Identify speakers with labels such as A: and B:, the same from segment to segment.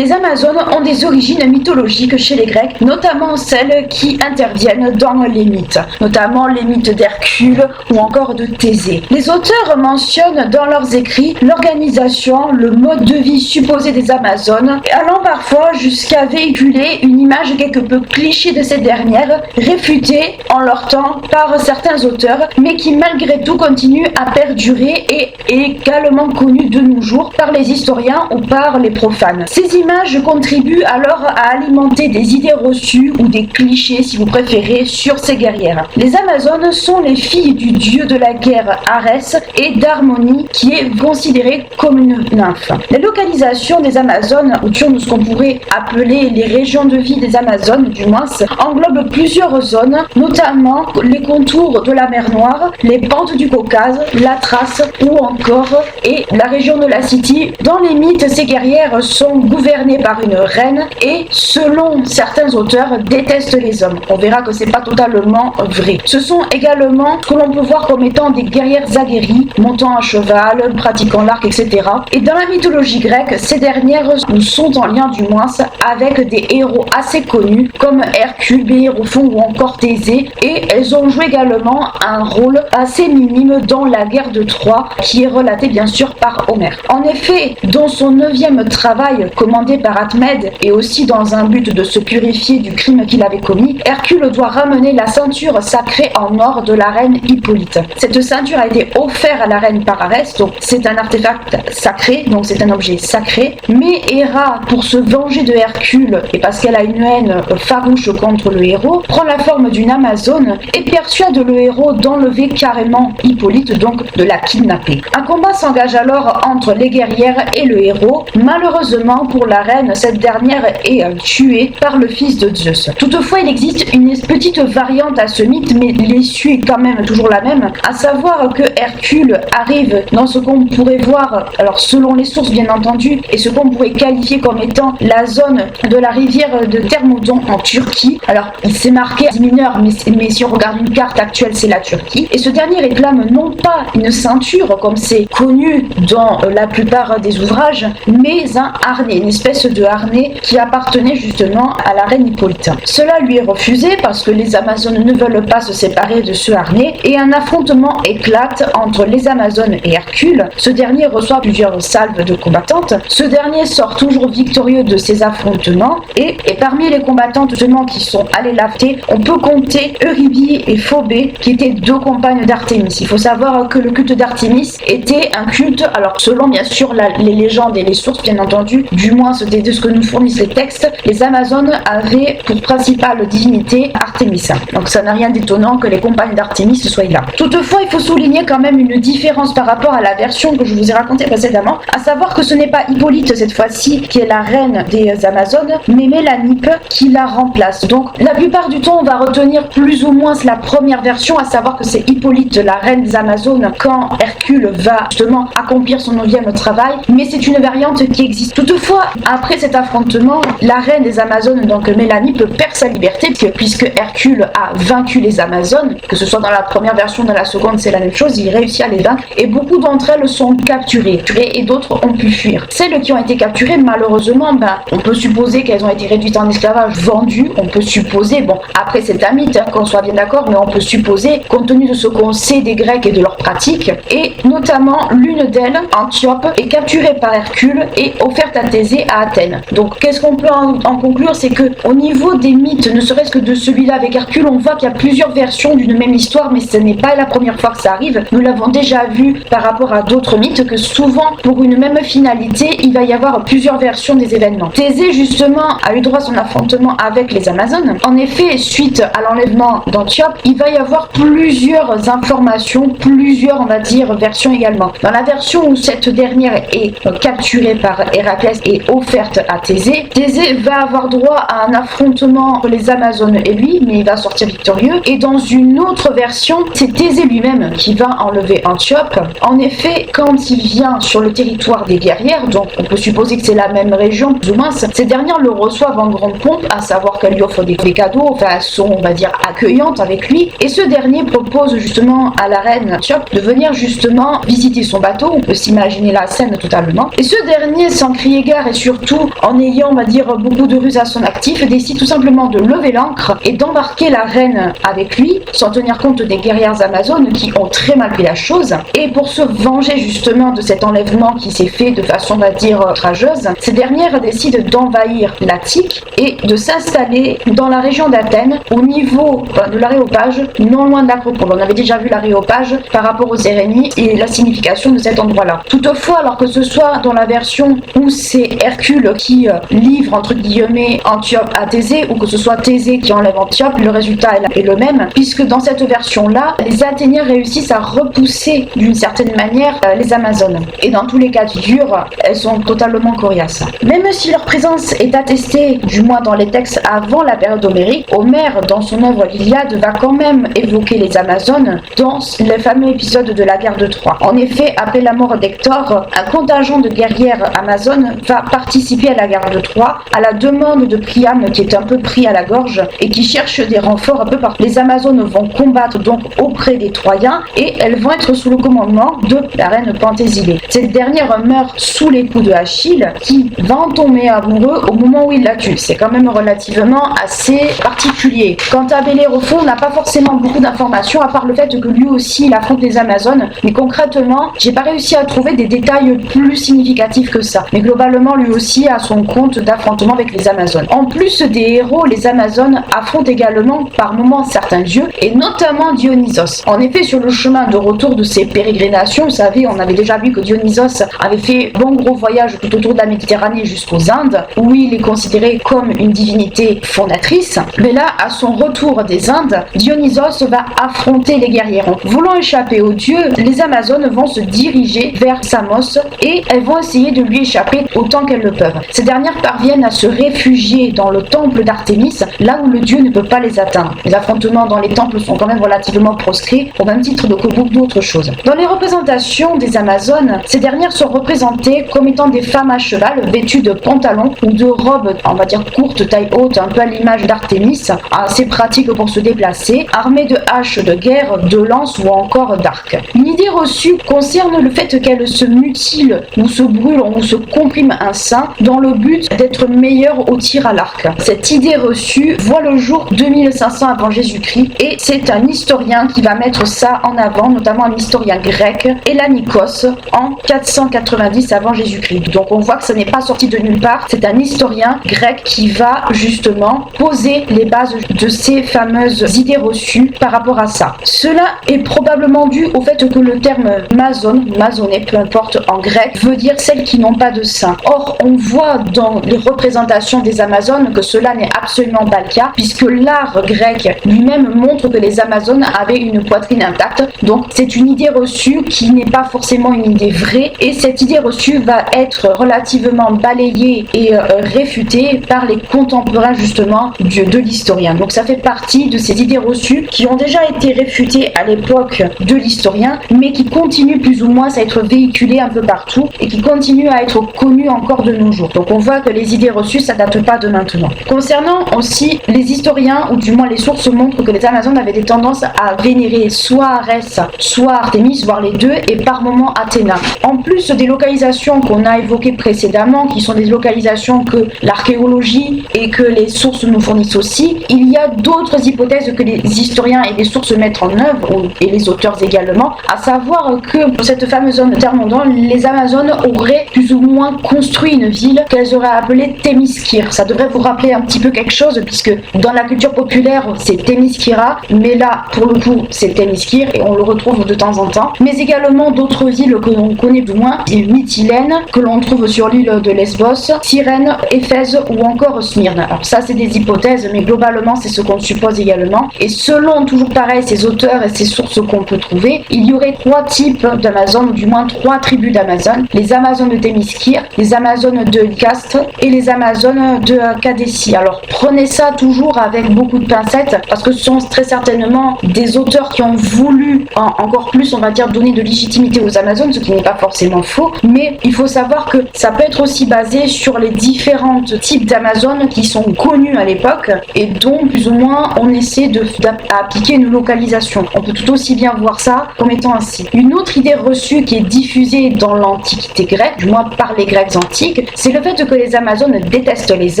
A: Les Amazones ont des origines mythologiques chez les Grecs, notamment celles qui interviennent dans les mythes, notamment les mythes d'Hercule ou encore de Thésée. Les auteurs mentionnent dans leurs écrits l'organisation, le mode de vie supposé des Amazones, allant parfois jusqu'à véhiculer une image quelque peu cliché de ces dernières, réfutée en leur temps par certains auteurs, mais qui malgré tout continue à perdurer et est également connue de nos jours par les historiens ou par les profanes. Ces images contribuent alors à alimenter des idées reçues ou des clichés, si vous préférez, sur ces guerrières. Les Amazones sont les filles du dieu de la guerre Arès et d'harmonie, qui est considéré comme une nymphe. La localisation des Amazones, autour de ce qu'on pourrait appeler les régions de vie des Amazones, du moins, englobe plusieurs zones, notamment les contours de la mer Noire, les pentes du Caucase, la Thrace ou encore et la région de la Scythie. Dans les mythes, ces guerrières sont gouvernées par une reine et, selon certains auteurs, détestent les hommes. On verra que c'est pas totalement vrai. Ce sont également ce que l'on peut voir comme étant des guerrières aguerries, montant à cheval, pratiquant l'arc, etc. Et dans la mythologie grecque, ces dernières sont en lien du moins avec des héros assez connus comme Hercule, Bélérophon ou encore Thésée, et elles ont joué également un rôle assez minime dans la guerre de Troie, qui est relatée bien sûr par Homère. En effet, dans son 9e travail commandé par Atmède et aussi dans un but de se purifier du crime qu'il avait commis, Hercule doit ramener la ceinture sacrée en or de la reine Hippolyte. Cette ceinture a été offerte à la reine par Arès, donc c'est un artefact sacré, donc c'est un objet sacré, mais Héra, pour se venger de Hercule et parce qu'elle a une haine farouche contre le héros, prend la forme d'une Amazone et persuade le héros d'enlever carrément Hippolyte, donc de la kidnapper. Un combat s'engage alors entre les guerrières et le héros. Malheureusement pour la reine, cette dernière est tuée par le fils de Zeus. Toutefois, il existe une petite variante à ce mythe, mais l'issue est quand même toujours la même, à savoir que Hercule arrive dans ce qu'on pourrait voir, alors selon les sources bien entendu, et ce qu'on pourrait qualifier comme étant la zone de la rivière de Thermodon en Turquie. Alors, il s'est marqué mineur, mais si on regarde une carte actuelle, c'est la Turquie. Et ce dernier réclame non pas une ceinture, comme c'est connu dans la plupart des ouvrages, mais un harnais, une espèce de harnais qui appartenait justement à la reine Hippolyte. Cela lui est refusé parce que les Amazones ne veulent pas se séparer de ce harnais et un affrontement éclate entre les Amazones et Hercule. Ce dernier reçoit plusieurs salves de combattantes. Ce dernier sort toujours victorieux de ces affrontements et parmi les combattantes justement qui sont allées l'affronter, on peut compter Eurybie et Phobé qui étaient deux compagnes d'Artémis. Il faut savoir que le culte d'Artémis était un culte, alors selon bien sûr les légendes et les sources bien entendu, du moins c'était de ce que nous fournissent les textes, les Amazones avaient pour principale divinité Artémis. Donc ça n'a rien d'étonnant que les compagnes d'Artémis soient là. Toutefois, il faut souligner quand même une différence par rapport à la version que je vous ai racontée précédemment, à savoir que ce n'est pas Hippolyte cette fois-ci qui est la reine des Amazones, mais Mélanippe qui la remplace. Donc la plupart du temps, on va retenir plus ou moins la première version, à savoir que c'est Hippolyte, la reine des Amazones, quand Hercule va justement accomplir son 9e travail, mais c'est une variante qui existe. Toutefois, après cet affrontement, la reine des Amazones, donc Mélanippe, perd sa liberté, puisque Hercule a vaincu les Amazones, que ce soit dans la première version ou dans la seconde, c'est la même chose, il réussit à les vaincre, et beaucoup d'entre elles sont capturées, et d'autres ont pu fuir. Celles qui ont été capturées, malheureusement, on peut supposer qu'elles ont été réduites en esclavage, vendues, on peut supposer, bon, après c'est un mythe, qu'on soit bien d'accord, mais on peut supposer, compte tenu de ce qu'on sait des Grecs et de leurs pratiques, et notamment l'une d'elles, Antiope, est capturée par Hercule et offerte à Thésée à Athènes. Donc qu'est-ce qu'on peut en conclure, c'est que au niveau des mythes, ne serait-ce que de celui-là avec Hercule, on voit qu'il y a plusieurs versions d'une même histoire, mais ce n'est pas la première fois que ça arrive. Nous l'avons déjà vu par rapport à d'autres mythes, que souvent, pour une même finalité, il va y avoir plusieurs versions des événements. Thésée, justement, a eu droit à son affrontement avec les Amazones. En effet, suite à l'enlèvement d'Antiope, il va y avoir plusieurs informations, plusieurs, on va dire, versions également. Dans la version où cette dernière est capturée par Héraclès et offerte à Thésée, Thésée va avoir droit à un affrontement entre les Amazones et lui, mais il va sortir victorieux. Et dans une autre version, c'est Thésée lui-même qui va enlever Antiope. En effet, quand il vient sur le territoire des guerrières, donc on peut supposer que c'est la même région, plus ou moins, ces dernières le reçoivent en grande pompe, à savoir qu'elles lui offrent des cadeaux, enfin elles sont, on va dire, accueillantes avec lui. Et ce dernier propose justement à la reine Antiope de venir justement visiter son bateau. On peut s'imaginer la scène totalement. Et ce dernier, sans crier gare et surtout en ayant, on va dire, beaucoup de ruses à son actif, décide tout simplement de lever l'ancre et d'embarquer la reine avec lui, sans tenir compte des guerrières amazones qui ont très mal pris la chose. Et pour se venger justement de cet enlèvement qui s'est fait de façon, on va dire, outrageuse, ces dernières décident d'envahir l'Attique et de s'installer dans la région d'Athènes, au niveau de l'aréopage, non loin de l'Acropole. On avait déjà vu l'aréopage par rapport aux Érénies et la signification de cet endroit-là. Toutefois, alors que ce soit dans la version où c'est Hercule qui livre, entre guillemets, Antiope à Thésée, ou que ce soit Thésée qui enlève Antiope, le résultat est le même, puisque dans cette version-là, les Athéniens réussissent à repousser d'une certaine manière les Amazones. Et dans tous les cas de figure, elles sont totalement coriaces. Même si leur présence est attestée, du moins dans les textes avant la période homérique, Homère, dans son œuvre l'Iliade, va quand même évoquer les Amazones dans le fameux épisode de la guerre de Troie. En effet, après la mort d'Hector, un contingent de guerrières amazones va participer à la guerre de Troie à la demande de Priam, qui est un peu pris à la gorge et qui cherche des renforts un peu partout. Les Amazones vont combattre donc auprès des Troyens et elles vont être sous le commandement de la reine Penthésilée. Cette dernière meurt sous les coups de Achille, qui va en tomber amoureux au moment où il la tue. C'est quand même relativement assez particulier. Quant à Bellérophon, on n'a pas forcément beaucoup d'informations, à part le fait que lui aussi il affronte les Amazones, mais concrètement, j'ai pas réussi à trouver des détails plus significatifs que ça. Mais globalement, lui aussi a son compte d'affrontement avec les Amazones. En plus des héros, les Amazones affrontent également par moments certains dieux, et notamment Dionysos. En effet, sur le chemin de retour de ses pérégrinations, vous savez, on avait déjà vu que Dionysos avait fait bon gros voyage tout autour de la Méditerranée jusqu'aux Indes, où il est considéré comme une divinité fondatrice. Mais là, à son retour des Indes, Dionysos va affronter les guerriers. Voulant échapper aux dieux, les Amazones vont se diriger vers Samos et elles vont essayer de lui échapper autant qu'elles le peuvent. Ces dernières parviennent à se réfugier dans le temple d'Artémis, là où le dieu ne peut pas les atteindre. Les affrontements dans les temples sont quand même relativement proscrits, au même titre que beaucoup d'autres choses. Dans les représentations des Amazones, ces dernières sont représentées comme étant des femmes à cheval, vêtues de pantalons ou de robes, on va dire courtes, taille haute, un peu à l'image d'Artémis, assez pratique pour se déplacer, armées de haches de guerre, de lances ou encore d'arcs. Une idée reçue concerne le fait qu'elles se mutilent ou se brûlent ou se compriment un sein dans le but d'être meilleures au tir à l'arc. Cette idée reçue voit le jour 2500 avant Jésus-Christ et c'est un historien qui va mettre ça en avant, notamment un historien grec, Hélanikos, en 490 avant Jésus-Christ. Donc on voit que ça n'est pas sorti de nulle part, c'est un historien grec qui va justement poser les bases de ces fameuses idées reçues par rapport à ça. Cela est probablement dû au fait que le terme mazone, mazonée, peu importe en grec, veut dire celles qui n'ont pas de sein. Or, on voit dans les représentations des Amazones que cela n'est absolument pas le cas, puisque l'art grec lui-même montre que les Amazones avaient une poitrine intacte. Donc, c'est une idée reçue qui n'est pas forcément une idée vraie, et cette idée reçue va être relativement balayée et réfutée par les contemporains justement de l'historien. Donc, ça fait partie de ces idées reçues qui ont déjà été réfutées à l'époque de l'historien, mais qui continuent plus ou moins à être véhiculées un peu partout et qui continuent à être connues encore de nos jours. Donc on voit que les idées reçues, ça date pas de maintenant. Concernant aussi les historiens, ou du moins les sources montrent que les Amazones avaient des tendances à vénérer soit Arès, soit Artémis, voire les deux, et par moments Athéna. En plus des localisations qu'on a évoquées précédemment, qui sont des localisations que l'archéologie et que les sources nous fournissent aussi, il y a d'autres hypothèses que les historiens et les sources mettent en œuvre, et les auteurs également, à savoir que pour cette fameuse zone Thermondon, les Amazones auraient plus ou moins construit une ville qu'elles auraient appelée Thémiskir. Ça devrait vous rappeler un petit peu quelque chose, puisque dans la culture populaire, c'est Thémiskira, mais là, pour le coup, c'est Thémiskir, et on le retrouve de temps en temps. Mais également d'autres villes que l'on connaît du moins, Mytilène, que l'on trouve sur l'île de Lesbos, Cyrène, Éphèse ou encore Smyrne. Alors ça, c'est des hypothèses, mais globalement, c'est ce qu'on suppose également. Et selon, toujours pareil, ces auteurs et ces sources qu'on peut trouver, il y aurait 3 types d'Amazones, ou du moins 3 tribus d'Amazones. Les Amazones de Thémiskir, les Amazones de Lycaste et les Amazones de Cadécie. Alors prenez ça toujours avec beaucoup de pincettes, parce que ce sont très certainement des auteurs qui ont voulu encore plus, on va dire, donner de légitimité aux Amazones, ce qui n'est pas forcément faux, mais il faut savoir que ça peut être aussi basé sur les différents types d'Amazones qui sont connus à l'époque et dont plus ou moins on essaie d'appliquer une localisation. On peut tout aussi bien voir ça comme étant ainsi. Une autre idée reçue qui est diffusée dans l'Antiquité grecque, du moins par les Grecs antiques, mythologique, c'est le fait que les Amazones détestent les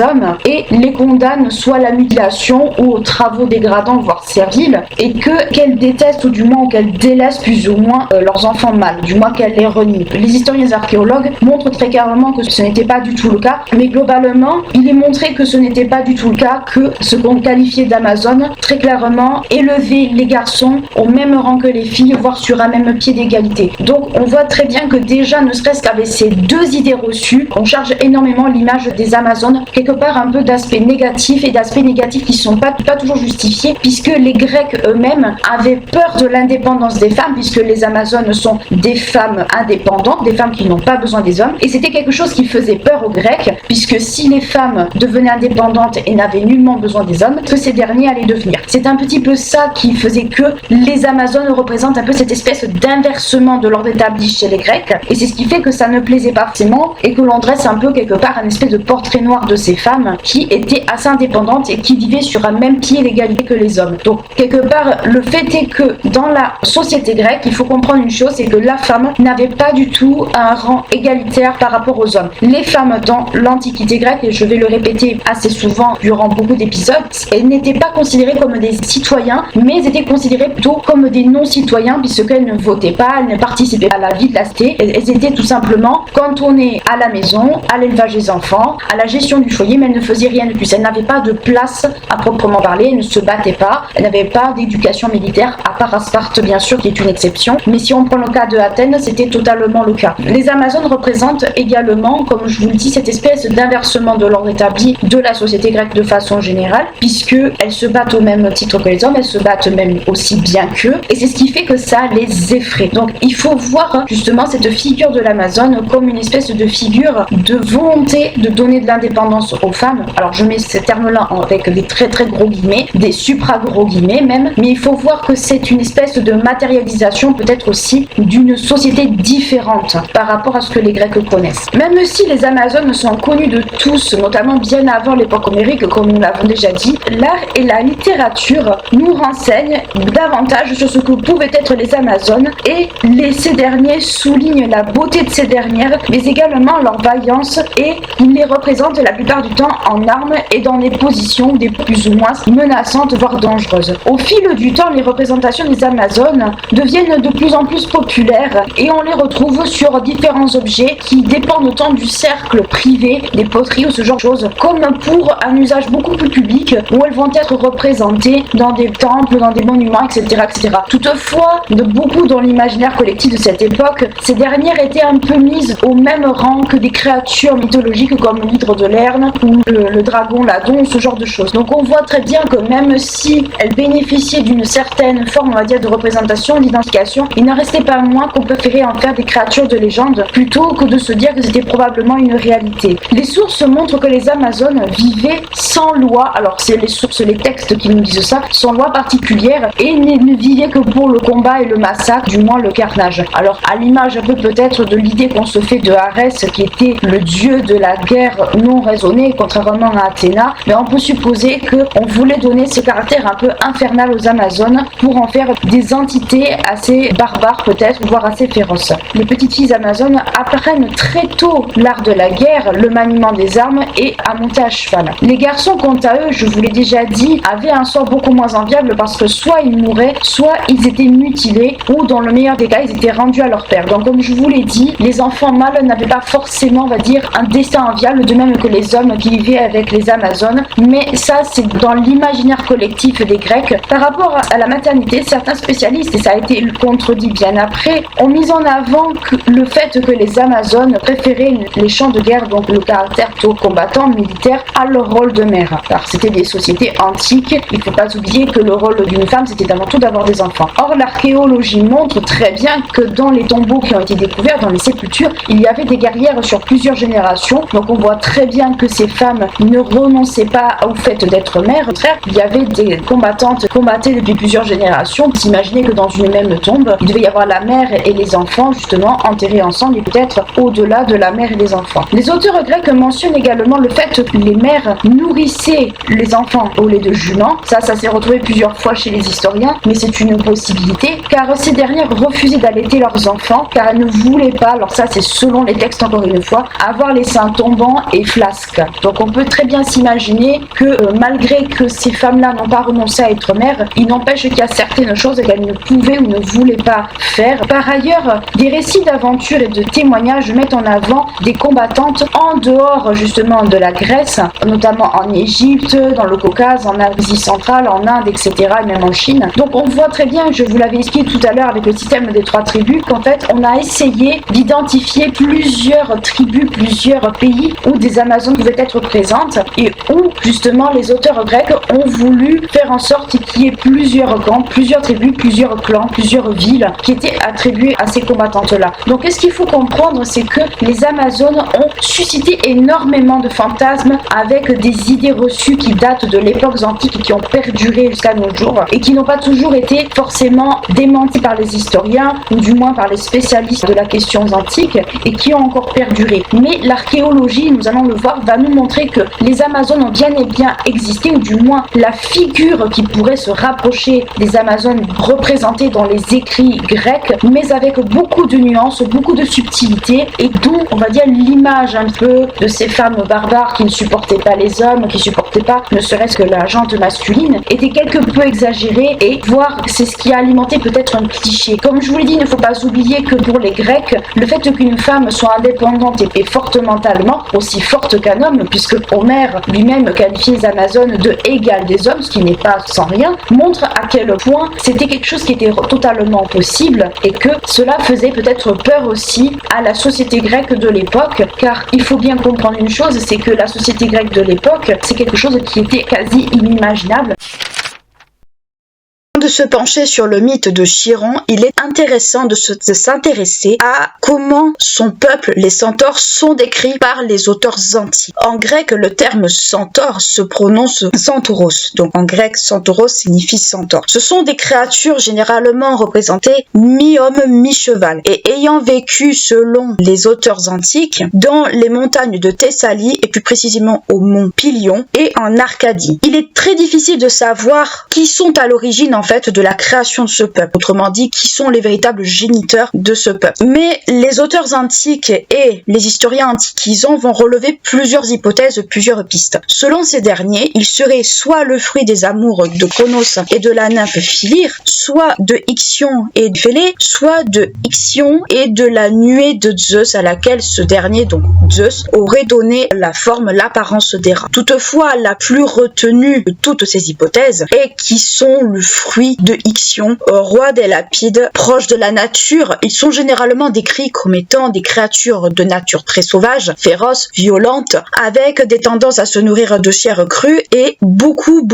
A: hommes et les condamnent soit à la mutilation ou aux travaux dégradants, voire serviles, et qu'elles détestent ou du moins qu'elles délaissent plus ou moins leurs enfants mâles, du moins qu'elles les renient. Les historiens archéologues montrent très clairement que ce n'était pas du tout le cas, mais globalement, il est montré que ce n'était pas du tout le cas, que ce qu'on qualifiait d'Amazone, très clairement, élevait les garçons au même rang que les filles, voire sur un même pied d'égalité. Donc on voit très bien que déjà, ne serait-ce qu'avec ces deux idées reçues, on charge énormément l'image des Amazones, quelque part un peu d'aspects négatifs et d'aspects négatifs qui ne sont pas toujours justifiés, puisque les Grecs eux-mêmes avaient peur de l'indépendance des femmes, puisque les Amazones sont des femmes indépendantes, des femmes qui n'ont pas besoin des hommes, et c'était quelque chose qui faisait peur aux Grecs, puisque si les femmes devenaient indépendantes et n'avaient nullement besoin des hommes, que ces derniers allaient devenir. C'est un petit peu ça qui faisait que les Amazones représentent un peu cette espèce d'inversement de l'ordre établi chez les Grecs, et c'est ce qui fait que ça ne plaisait pas forcément, et que l'on dresse un peu quelque part un espèce de portrait noir de ces femmes qui étaient assez indépendantes et qui vivaient sur un même pied d'égalité que les hommes. Donc quelque part, le fait est que dans la société grecque, il faut comprendre une chose, c'est que la femme n'avait pas du tout un rang égalitaire par rapport aux hommes. Les femmes dans l'Antiquité grecque, et je vais le répéter assez souvent durant beaucoup d'épisodes, elles n'étaient pas considérées comme des citoyens, mais elles étaient considérées plutôt comme des non-citoyens, puisqu'elles ne votaient pas, elles ne participaient pas à la vie de la cité, elles étaient tout simplement cantonnées à la maison, à l'élevage des enfants, à la gestion du foyer, mais elles ne faisaient rien de plus. Elles n'avaient pas de place à proprement parler, elles ne se battaient pas, elles n'avaient pas d'éducation militaire, à part à Sparte bien sûr, qui est une exception, mais si on prend le cas de Athènes, c'était totalement le cas. Les Amazones représentent également, comme je vous le dis, cette espèce d'inversement de l'ordre établi de la société grecque de façon générale, puisque elles se battent au même titre que les hommes, elles se battent même aussi bien qu'eux, et c'est ce qui fait que ça les effraie. Donc il faut voir justement cette figure de l'Amazone comme une espèce de figure de volonté de donner de l'indépendance aux femmes. Alors je mets ces termes-là avec des très très gros guillemets, des supra gros guillemets même, mais il faut voir que c'est une espèce de matérialisation peut-être aussi d'une société différente par rapport à ce que les Grecs connaissent. Même si les Amazones sont connues de tous, notamment bien avant l'époque homérique, comme nous l'avons déjà dit, l'art et la littérature nous renseignent davantage sur ce que pouvaient être les Amazones, et ces derniers soulignent la beauté de ces dernières, mais également leur vaillance, et ils les représentent la plupart du temps en armes et dans des positions des plus ou moins menaçantes, voire dangereuses. Au fil du temps, les représentations des Amazones deviennent de plus en plus populaires, et on les retrouve sur différents objets qui dépendent tant du cercle privé, des poteries ou ce genre de choses, comme pour un usage beaucoup plus public, où elles vont être représentées dans des temples, dans des monuments, etc. etc. Toutefois, beaucoup dans l'imaginaire collectif de cette époque, ces dernières étaient un peu mises au même rang que des créatures mythologiques comme l'hydre de Lerne ou le dragon Ladon, ce genre de choses. Donc on voit très bien que même si elles bénéficiaient d'une certaine forme, on va dire, de représentation, d'identification, il n'en restait pas moins qu'on préférait en faire des créatures de légende plutôt que de se dire que c'était probablement une réalité. Les sources montrent que les Amazones vivaient sans loi, alors c'est les sources, les textes qui nous disent ça, sans loi particulière, et ne vivaient que pour le combat et le massacre, du moins le carnage. Alors à l'image un peu peut-être de l'idée qu'on se fait de Arès, qui était le dieu de la guerre non raisonnée, contrairement à Athéna, mais on peut supposer qu'on voulait donner ce caractère un peu infernal aux Amazones pour en faire des entités assez barbares peut-être, voire assez féroces. Les petites filles Amazones apprennent très tôt l'art de la guerre, le maniement des armes et à monter à cheval. Les garçons, quant à eux, je vous l'ai déjà dit, avaient un sort beaucoup moins enviable parce que soit ils mouraient, soit ils étaient mutilés, ou dans le meilleur des cas, ils étaient rendus à leur père. Donc comme je vous l'ai dit, les enfants mâles n'avaient pas forcément, on va dire, un destin enviable, de même que les hommes qui vivaient avec les Amazones, mais ça c'est dans l'imaginaire collectif des Grecs. Par rapport à la maternité, certains spécialistes, et ça a été contredit bien après, ont mis en avant le fait que les Amazones préféraient les champs de guerre, donc le caractère plutôt combattant, militaire, à leur rôle de mère. Alors c'était des sociétés antiques, il ne faut pas oublier que le rôle d'une femme c'était avant tout d'avoir des enfants. Or l'archéologie montre très bien que dans les tombeaux qui ont été découverts, dans les sépultures, il y avait des guerrières sur plusieurs générations, donc on voit très bien que ces femmes ne renonçaient pas au fait d'être mères. Au contraire, il y avait des combattantes qui combattaient depuis plusieurs générations. Vous imaginez que dans une même tombe, il devait y avoir la mère et les enfants justement enterrés ensemble, et peut-être au-delà de la mère et les enfants. Les auteurs grecs mentionnent également le fait que les mères nourrissaient les enfants au lait de jument. Ça s'est retrouvé plusieurs fois chez les historiens, mais c'est une possibilité, car ces dernières refusaient d'allaiter leurs enfants, car elles ne voulaient pas, alors ça c'est selon les textes encore une fois, fois, avoir les seins tombants et flasques. Donc on peut très bien s'imaginer que malgré que ces femmes-là n'ont pas renoncé à être mères, il n'empêche qu'il y a certaines choses qu'elles ne pouvaient ou ne voulaient pas faire. Par ailleurs, des récits d'aventures et de témoignages mettent en avant des combattantes en dehors justement de la Grèce, notamment en Égypte, dans le Caucase, en Asie centrale, en Inde, etc., et même en Chine. Donc on voit très bien, je vous l'avais expliqué tout à l'heure avec le système des 3 tribus, qu'en fait on a essayé d'identifier plusieurs tribus, plusieurs pays où des Amazones pouvaient être présentes et où justement les auteurs grecs ont voulu faire en sorte qu'il y ait plusieurs camps, plusieurs tribus, plusieurs clans, plusieurs villes qui étaient attribuées à ces combattantes-là. Donc ce qu'il faut comprendre, c'est que les Amazones ont suscité énormément de fantasmes avec des idées reçues qui datent de l'époque antique et qui ont perduré jusqu'à nos jours et qui n'ont pas toujours été forcément démenties par les historiens ou du moins par les spécialistes de la question antique et qui ont encore perduré. Mais l'archéologie, nous allons le voir, va nous montrer que les Amazones ont bien et bien existé, ou du moins la figure qui pourrait se rapprocher des Amazones représentées dans les écrits grecs, mais avec beaucoup de nuances, beaucoup de subtilité, et dont on va dire l'image un peu de ces femmes barbares qui ne supportaient pas les hommes, qui supportaient pas ne serait-ce que la jante masculine, était quelque peu exagérée, et voire c'est ce qui a alimenté peut-être un cliché. Comme je vous l'ai dit, il ne faut pas oublier que pour les Grecs, le fait qu'une femme soit indépendante et forte mentalement, aussi forte qu'un homme, puisque Homère lui-même qualifie les Amazones de égales des hommes, ce qui n'est pas sans rien, montre à quel point c'était quelque chose qui était totalement possible et que cela faisait peut-être peur aussi à la société grecque de l'époque, car il faut bien comprendre une chose, c'est que la société grecque de l'époque, c'est quelque chose qui était quasi inimaginable.
B: De se pencher sur le mythe de Chiron, il est intéressant de s'intéresser à comment son peuple, les centaures, sont décrits par les auteurs antiques. En grec, le terme centaure se prononce centauros. Donc en grec, centauros signifie centaure. Ce sont des créatures généralement représentées mi-homme, mi-cheval et ayant vécu, selon les auteurs antiques, dans les montagnes de Thessalie et plus précisément au mont Pilion et en Arcadie. Il est très difficile de savoir qui sont à l'origine en fait de la création de ce peuple, autrement dit qui sont les véritables géniteurs de ce peuple. Mais les auteurs antiques et les historiens antiquisants vont relever plusieurs hypothèses, plusieurs pistes. Selon ces derniers, il serait soit le fruit des amours de Cronos et de la nymphe Philyre, soit de Ixion et de Phélé, soit de Ixion et de la nuée de Zeus à laquelle ce dernier, donc Zeus, aurait donné la forme, l'apparence des rats. Toutefois, la plus retenue de toutes ces hypothèses est qui sont le fruit de Ixion, roi des Lapides, proche de la nature. Ils sont généralement décrits comme étant des créatures de nature très sauvage, féroces, violentes, avec des tendances à se nourrir de chair crue et beaucoup,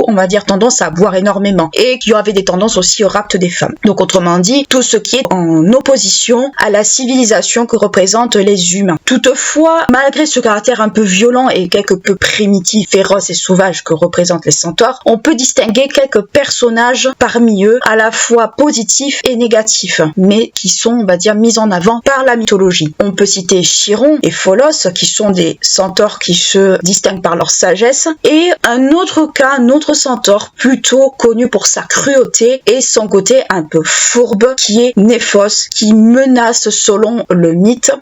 B: on va dire tendance à boire énormément, et qui avaient des tendances aussi au rapt des femmes. Donc autrement dit, tout ce qui est en opposition à la civilisation que représentent les humains. Toutefois, malgré ce caractère un peu violent et quelque peu primitif, féroce et sauvage que représentent les centaures, on peut distinguer quelques personnages parmi eux, à la fois positifs et négatifs, mais qui sont, on va dire, mis en avant par la mythologie. On peut citer Chiron et Pholos, qui sont des centaures qui se distinguent par leur sagesse, et un autre cas, un autre centaure plutôt connu pour sa cruauté et son côté un peu fourbe, qui est Néphos, qui menace, selon le mythe,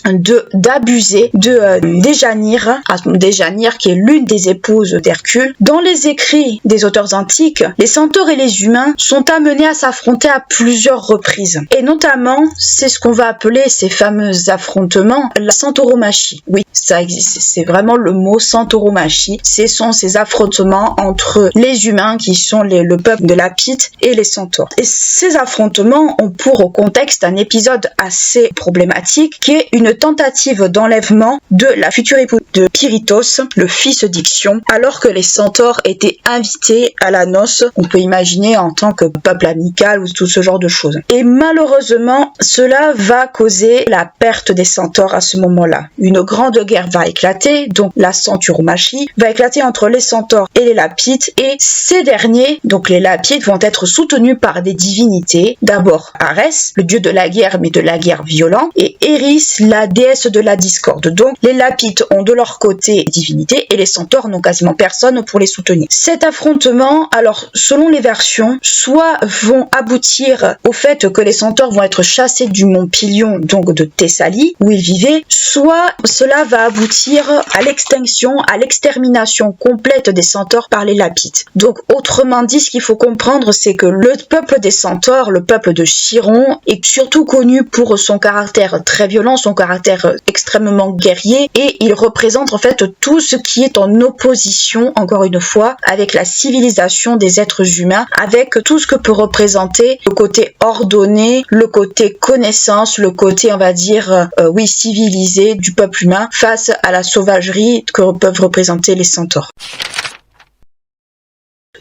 B: d'abuser de Déjanire, qui est l'une des épouses d'Hercule. Dans les écrits des auteurs antiques, les centaures et les humains sont amenés à s'affronter à plusieurs reprises. Et notamment, c'est ce qu'on va appeler ces fameux affrontements, la centauromachie. Oui, ça existe, c'est vraiment le mot centauromachie. Ce sont ces affrontements entre les humains, qui sont le peuple de Lapide, et les centaures. Et ces affrontements ont pour contexte un épisode assez problématique, qui est une tentative d'enlèvement de la future épouse de Pirithos, le fils d'Ixion, alors que les centaures étaient invités à la noce, on peut imaginer en tant que peuple amical ou tout ce genre de choses. Et malheureusement, cela va causer la perte des centaures à ce moment-là. Une grande guerre va éclater, donc la centauromachie va éclater entre les centaures et les Lapides, et ces derniers, donc les Lapides, vont être soutenus par des divinités. D'abord Arès, le dieu de la guerre, mais de la guerre violente, et Eris, la déesse de la discorde. Donc les Lapides ont de leur côté des divinités, et les centaures n'ont quasiment personne pour les soutenir. Cet affrontement, alors selon les versions, soit vont aboutir au fait que les centaures vont être chassés du mont Pilion, donc de Thessalie, où ils vivaient, soit cela va aboutir à l'extinction, à l'extermination complète des centaures par les Lapites. Donc autrement dit, ce qu'il faut comprendre, c'est que le peuple des centaures, le peuple de Chiron, est surtout connu pour son caractère très violent, son caractère extrêmement guerrier, et il représente en fait tout ce qui est en opposition, encore une fois, avec la civilisation des êtres humains, avec tout ce que peut représenter le côté ordonné, le côté connaissance, le côté, on va dire, civilisé du peuple humain face à la sauvagerie que peuvent représenter les centaures.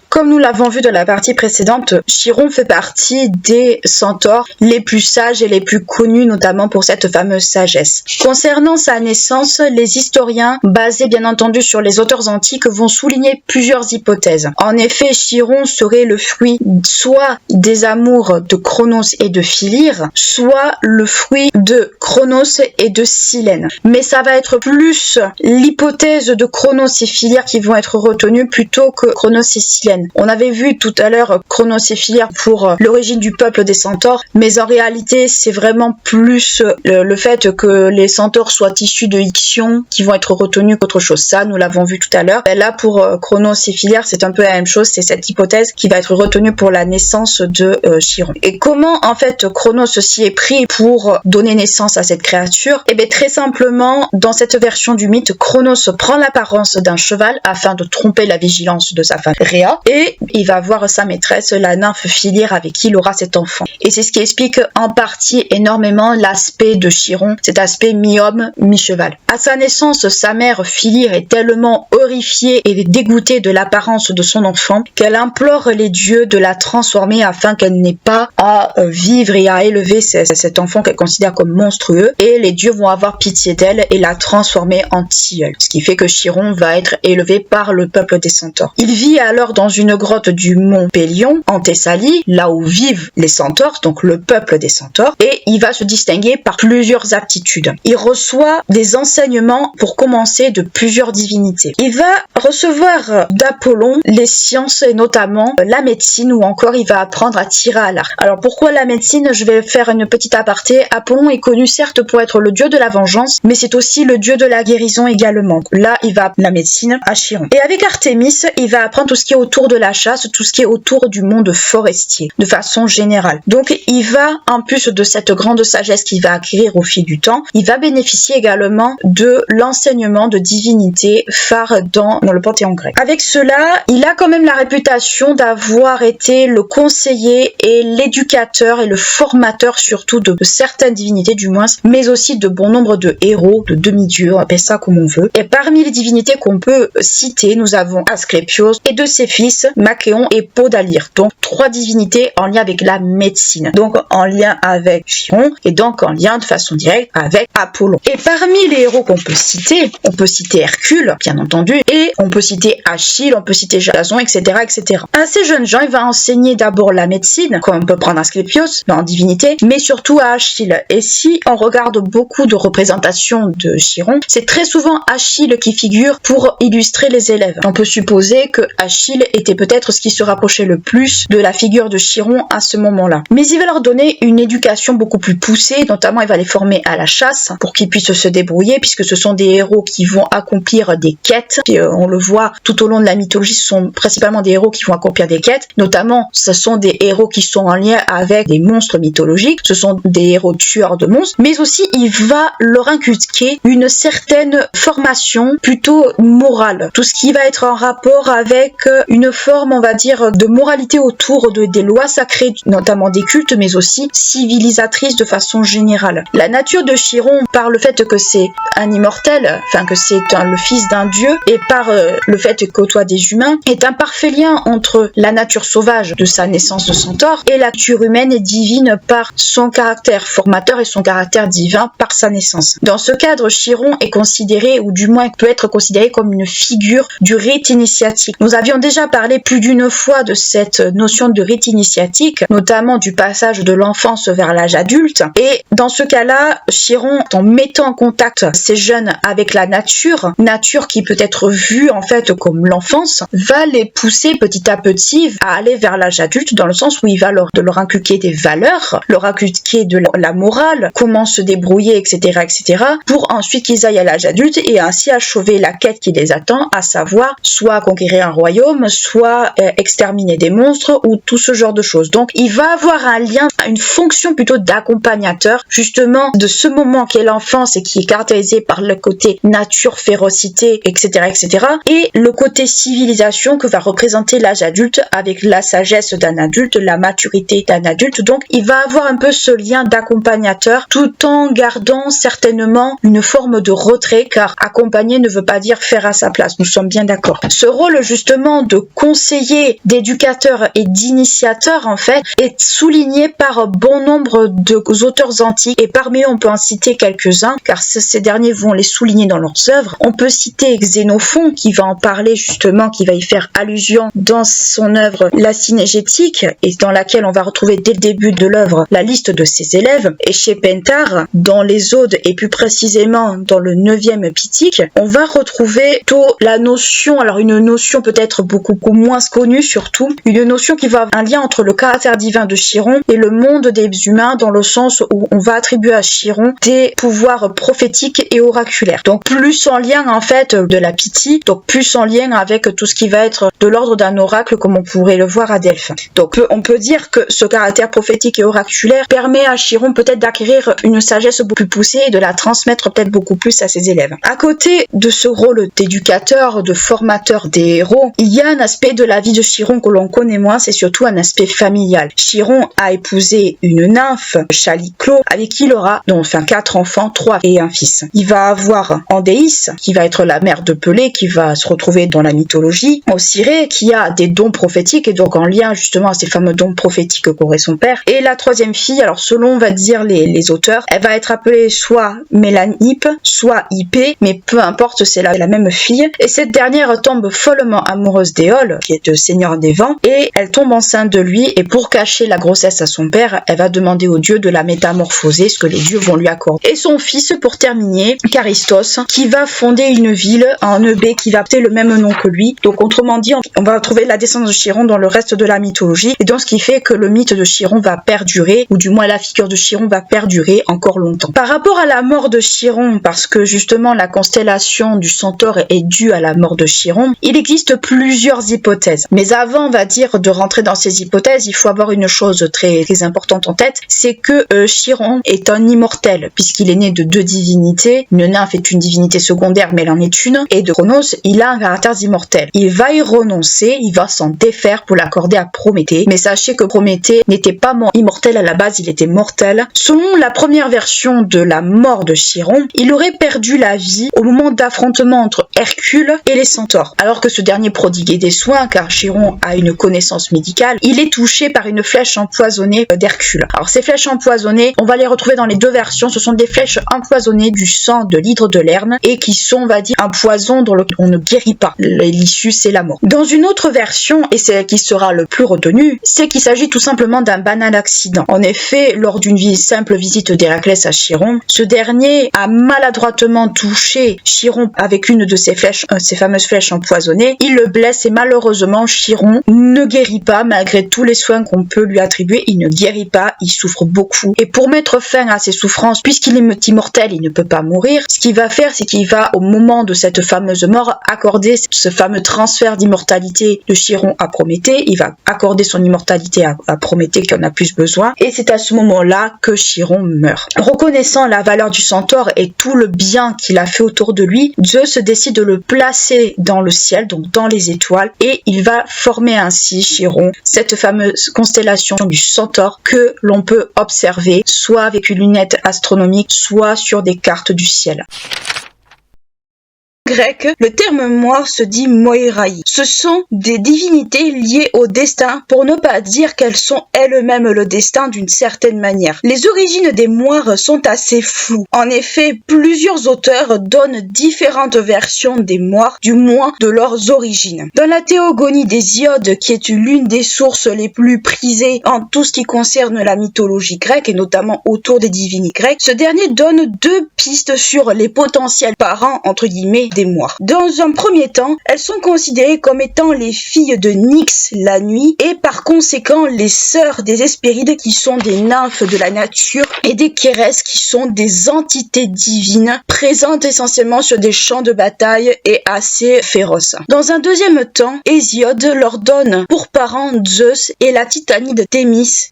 B: Comme nous l'avons vu dans la partie précédente, Chiron fait partie des centaures les plus sages et les plus connus, notamment pour cette fameuse sagesse. Concernant sa naissance, les historiens, basés bien entendu sur les auteurs antiques, vont souligner plusieurs hypothèses. En effet, Chiron serait le fruit soit des amours de Cronos et de Philyre, soit le fruit de Cronos et de Silène. Mais ça va être plus l'hypothèse de Cronos et Philyre qui vont être retenues plutôt que Cronos et Silène. On avait vu tout à l'heure Cronos et Philyre pour l'origine du peuple des centaures, mais en réalité c'est vraiment plus le fait que les centaures soient issus de Ixion qui vont être retenus qu'autre chose. Ça, nous l'avons vu tout à l'heure. Là, pour Cronos et Philyre, c'est un peu la même chose, c'est cette hypothèse qui va être retenue pour la naissance de Chiron. Et comment en fait Cronos s'y est pris pour donner naissance à cette créature? Eh bien très simplement, dans cette version du mythe, Cronos prend l'apparence d'un cheval afin de tromper la vigilance de sa femme Rhea, et il va voir sa maîtresse, la nymphe Philyre, avec qui il aura cet enfant. Et c'est ce qui explique en partie énormément l'aspect de Chiron, cet aspect mi-homme, mi-cheval. À sa naissance, sa mère Philyre est tellement horrifiée et dégoûtée de l'apparence de son enfant qu'elle implore les dieux de la transformer afin qu'elle n'ait pas à vivre et à élever cet enfant qu'elle considère comme monstrueux, et les dieux vont avoir pitié d'elle et la transformer en tilleul. Ce qui fait que Chiron va être élevé par le peuple des centaures. Il vit alors dans une grotte du mont Pélion, en Thessalie, là où vivent les centaures, donc le peuple des centaures, et il va se distinguer par plusieurs aptitudes. Il reçoit des enseignements, pour commencer, de plusieurs divinités. Il va recevoir d'Apollon les sciences, et notamment la médecine, ou encore il va apprendre à tirer à l'arc. Alors pourquoi la médecine? Je vais faire une petite aparté. Apollon est connu certes pour être le dieu de la vengeance, mais c'est aussi le dieu de la guérison également. Là, il va la médecine à Chiron. Et avec Artémis, il va apprendre tout ce qui est autour de la chasse, tout ce qui est autour du monde forestier, de façon générale. Donc il va, en plus de cette grande sagesse qu'il va acquérir au fil du temps, il va bénéficier également de l'enseignement de divinités phares dans le panthéon grec. Avec cela, il a quand même la réputation d'avoir été le conseiller et l'éducateur et le formateur surtout de certaines divinités du moins, mais aussi de bon nombre de héros, de demi-dieux, on appelle ça comme on veut. Et parmi les divinités qu'on peut citer, nous avons Asclépios et de ses fils Macéon et Podalire, donc 3 divinités en lien avec la médecine, donc en lien avec Chiron et donc en lien de façon directe avec Apollon. Et parmi les héros qu'on peut citer, on peut citer Hercule, bien entendu, et on peut citer Achille, on peut citer Jason, etc., etc. À ces jeunes gens, il va enseigner d'abord la médecine, comme on peut prendre Asclépios en divinité, mais surtout à Achille. Et si on regarde beaucoup de représentations de Chiron, c'est très souvent Achille qui figure pour illustrer les élèves. On peut supposer que Achille était peut-être ce qui se rapprochait le plus de la figure de Chiron à ce moment-là. Mais il va leur donner une éducation beaucoup plus poussée, notamment il va les former à la chasse pour qu'ils puissent se débrouiller, puisque ce sont des héros qui vont accomplir des quêtes. Et on le voit tout au long de la mythologie, ce sont principalement des héros qui vont accomplir des quêtes, notamment ce sont des héros qui sont en lien avec des monstres mythologiques, ce sont des héros tueurs de monstres, mais aussi il va leur inculquer une certaine formation plutôt morale, tout ce qui va être en rapport avec une forme, on va dire, de moralité autour des lois sacrées, notamment des cultes, mais aussi civilisatrices de façon générale. La nature de Chiron, par le fait que c'est un immortel, enfin que c'est le fils d'un dieu, et par le fait qu'il côtoie des humains, est un parfait lien entre la nature sauvage de sa naissance de centaure et la nature humaine et divine par son caractère formateur et son caractère divin par sa naissance. Dans ce cadre, Chiron est considéré, ou du moins peut être considéré comme une figure du rite initiatique. Nous avions déjà parlé parlé plus d'une fois de cette notion de rite initiatique, notamment du passage de l'enfance vers l'âge adulte. Et dans ce cas-là, Chiron, en mettant en contact ces jeunes avec la nature qui peut être vue en fait comme l'enfance, va les pousser petit à petit à aller vers l'âge adulte, dans le sens où il va leur inculquer des valeurs, leur inculquer de la morale, comment se débrouiller, etc., pour ensuite qu'ils aillent à l'âge adulte et ainsi achever la quête qui les attend, à savoir soit conquérir un royaume, soit exterminer des monstres ou tout ce genre de choses. Donc il va avoir un lien, une fonction plutôt d'accompagnateur justement de ce moment qu'est l'enfance et qui est caractérisé par le côté nature, férocité, etc., et le côté civilisation que va représenter l'âge adulte avec la sagesse d'un adulte, la maturité d'un adulte. Donc il va avoir un peu ce lien d'accompagnateur tout en gardant certainement une forme de retrait, car accompagner ne veut pas dire faire à sa place, nous sommes bien d'accord. Ce rôle justement de conseiller, d'éducateur et d'initiateur en fait est souligné par bon nombre d'auteurs antiques, et parmi eux on peut en citer quelques-uns car ces derniers vont les souligner dans leurs œuvres. On peut citer Xénophon qui va en parler justement, qui va y faire allusion dans son œuvre La Cynégétique, et dans laquelle on va retrouver dès le début de l'œuvre la liste de ses élèves. Et chez Pentare, dans les Odes et plus précisément dans le 9e Pitique, on va retrouver plutôt la notion, alors une notion peut-être beaucoup moins connue surtout, une notion qui va avoir un lien entre le caractère divin de Chiron et le monde des humains, dans le sens où on va attribuer à Chiron des pouvoirs prophétiques et oraculaires. Donc plus en lien en fait de la Pythie, donc plus en lien avec tout ce qui va être de l'ordre d'un oracle comme on pourrait le voir à Delphes. Donc on peut dire que ce caractère prophétique et oraculaire permet à Chiron peut-être d'acquérir une sagesse beaucoup plus poussée et de la transmettre peut-être beaucoup plus à ses élèves. À côté de ce rôle d'éducateur, de formateur des héros, il y a un aspect de la vie de Chiron que l'on connaît moins, c'est surtout un aspect familial. Chiron a épousé une nymphe, Chaliclo, avec qui il aura donc 4 enfants, 3 et un fils. Il va avoir Andéis, qui va être la mère de Pelée, qui va se retrouver dans la mythologie, Ocyrée, qui a des dons prophétiques et donc en lien justement à ces fameux dons prophétiques qu'aurait son père. Et la troisième fille, alors selon on va dire les auteurs, elle va être appelée soit Mélanippe, soit Hippée, mais peu importe, c'est la même fille. Et cette dernière tombe follement amoureuse d'Éole, qui est le seigneur des vents, et elle tombe enceinte de lui, et pour cacher la grossesse à son père, elle va demander aux dieux de la métamorphoser, ce que les dieux vont lui accorder. Et son fils, pour terminer, Charistos, qui va fonder une ville en Eubée qui va porter le même nom que lui. Donc autrement dit, on va trouver la descendance de Chiron dans le reste de la mythologie, et donc ce qui fait que le mythe de Chiron va perdurer, ou du moins la figure de Chiron va perdurer encore longtemps. Par rapport à la mort de Chiron, parce que justement la constellation du Centaure est due à la mort de Chiron, il existe plusieurs hypothèses. Mais avant, on va dire, de rentrer dans ces hypothèses, il faut avoir une chose très, très importante en tête, c'est que Chiron est un immortel, puisqu'il est né de 2 divinités. Une nymphe est une divinité secondaire, mais elle en est une, et de Chronos, il a un caractère immortel. Il va y renoncer, il va s'en défaire pour l'accorder à Prométhée, mais sachez que Prométhée n'était pas immortel à la base, il était mortel. Selon la première version de la mort de Chiron, il aurait perdu la vie au moment d'affrontement entre Hercule et les centaures. Alors que ce dernier prodiguait des soins, car Chiron a une connaissance médicale, il est touché par une flèche empoisonnée d'Hercule. Alors ces flèches empoisonnées, on va les retrouver dans les 2 versions, ce sont des flèches empoisonnées du sang de l'hydre de Lerne, et qui sont, on va dire, un poison dont on ne guérit pas. L'issue, c'est la mort. Dans une autre version, et c'est celle qui sera le plus retenue, c'est qu'il s'agit tout simplement d'un banal accident. En effet, lors d'une simple visite d'Héraclès à Chiron, ce dernier a maladroitement touché Chiron avec une de ses flèches, ces fameuses flèches empoisonnées. Il le blesse et malheureusement Chiron ne guérit pas malgré tous les soins qu'on peut lui attribuer. Il ne guérit pas, il souffre beaucoup. Et pour mettre fin à ses souffrances, puisqu'il est immortel, il ne peut pas mourir, ce qu'il va faire, c'est qu'il va, au moment de cette fameuse mort, accorder ce fameux transfert d'immortalité de Chiron à Prométhée. Il va accorder son immortalité à Prométhée qui en a plus besoin. Et c'est à ce moment-là que Chiron meurt. Reconnaissant la valeur du centaure et tout le bien qu'il a fait autour de lui, Zeus décide de le placer dans le ciel, donc dans les étoiles, et il va former ainsi, Chiron, cette fameuse constellation du centaure que l'on peut observer soit avec une lunette astronomique, soit sur des cartes du ciel. grec, le terme moire se dit moirai. Ce sont des divinités liées au destin, pour ne pas dire qu'elles sont elles-mêmes le destin d'une certaine manière. Les origines des moires sont assez floues. En effet, plusieurs auteurs donnent différentes versions des moires, du moins de leurs origines. Dans la Théogonie d'Hésiode, qui est l'une des sources les plus prisées en tout ce qui concerne la mythologie grecque, et notamment autour des divinités grecques, ce dernier donne deux pistes sur les potentiels parents, entre guillemets, des moires. Dans un premier temps, elles sont considérées comme étant les filles de Nyx, la nuit, et par conséquent les sœurs des Hespérides, qui sont des nymphes de la nature, et des Kérès, qui sont des entités divines présentes essentiellement sur des champs de bataille et assez féroces. Dans un deuxième temps, Hésiode leur donne pour parents Zeus et la titanide Thémis,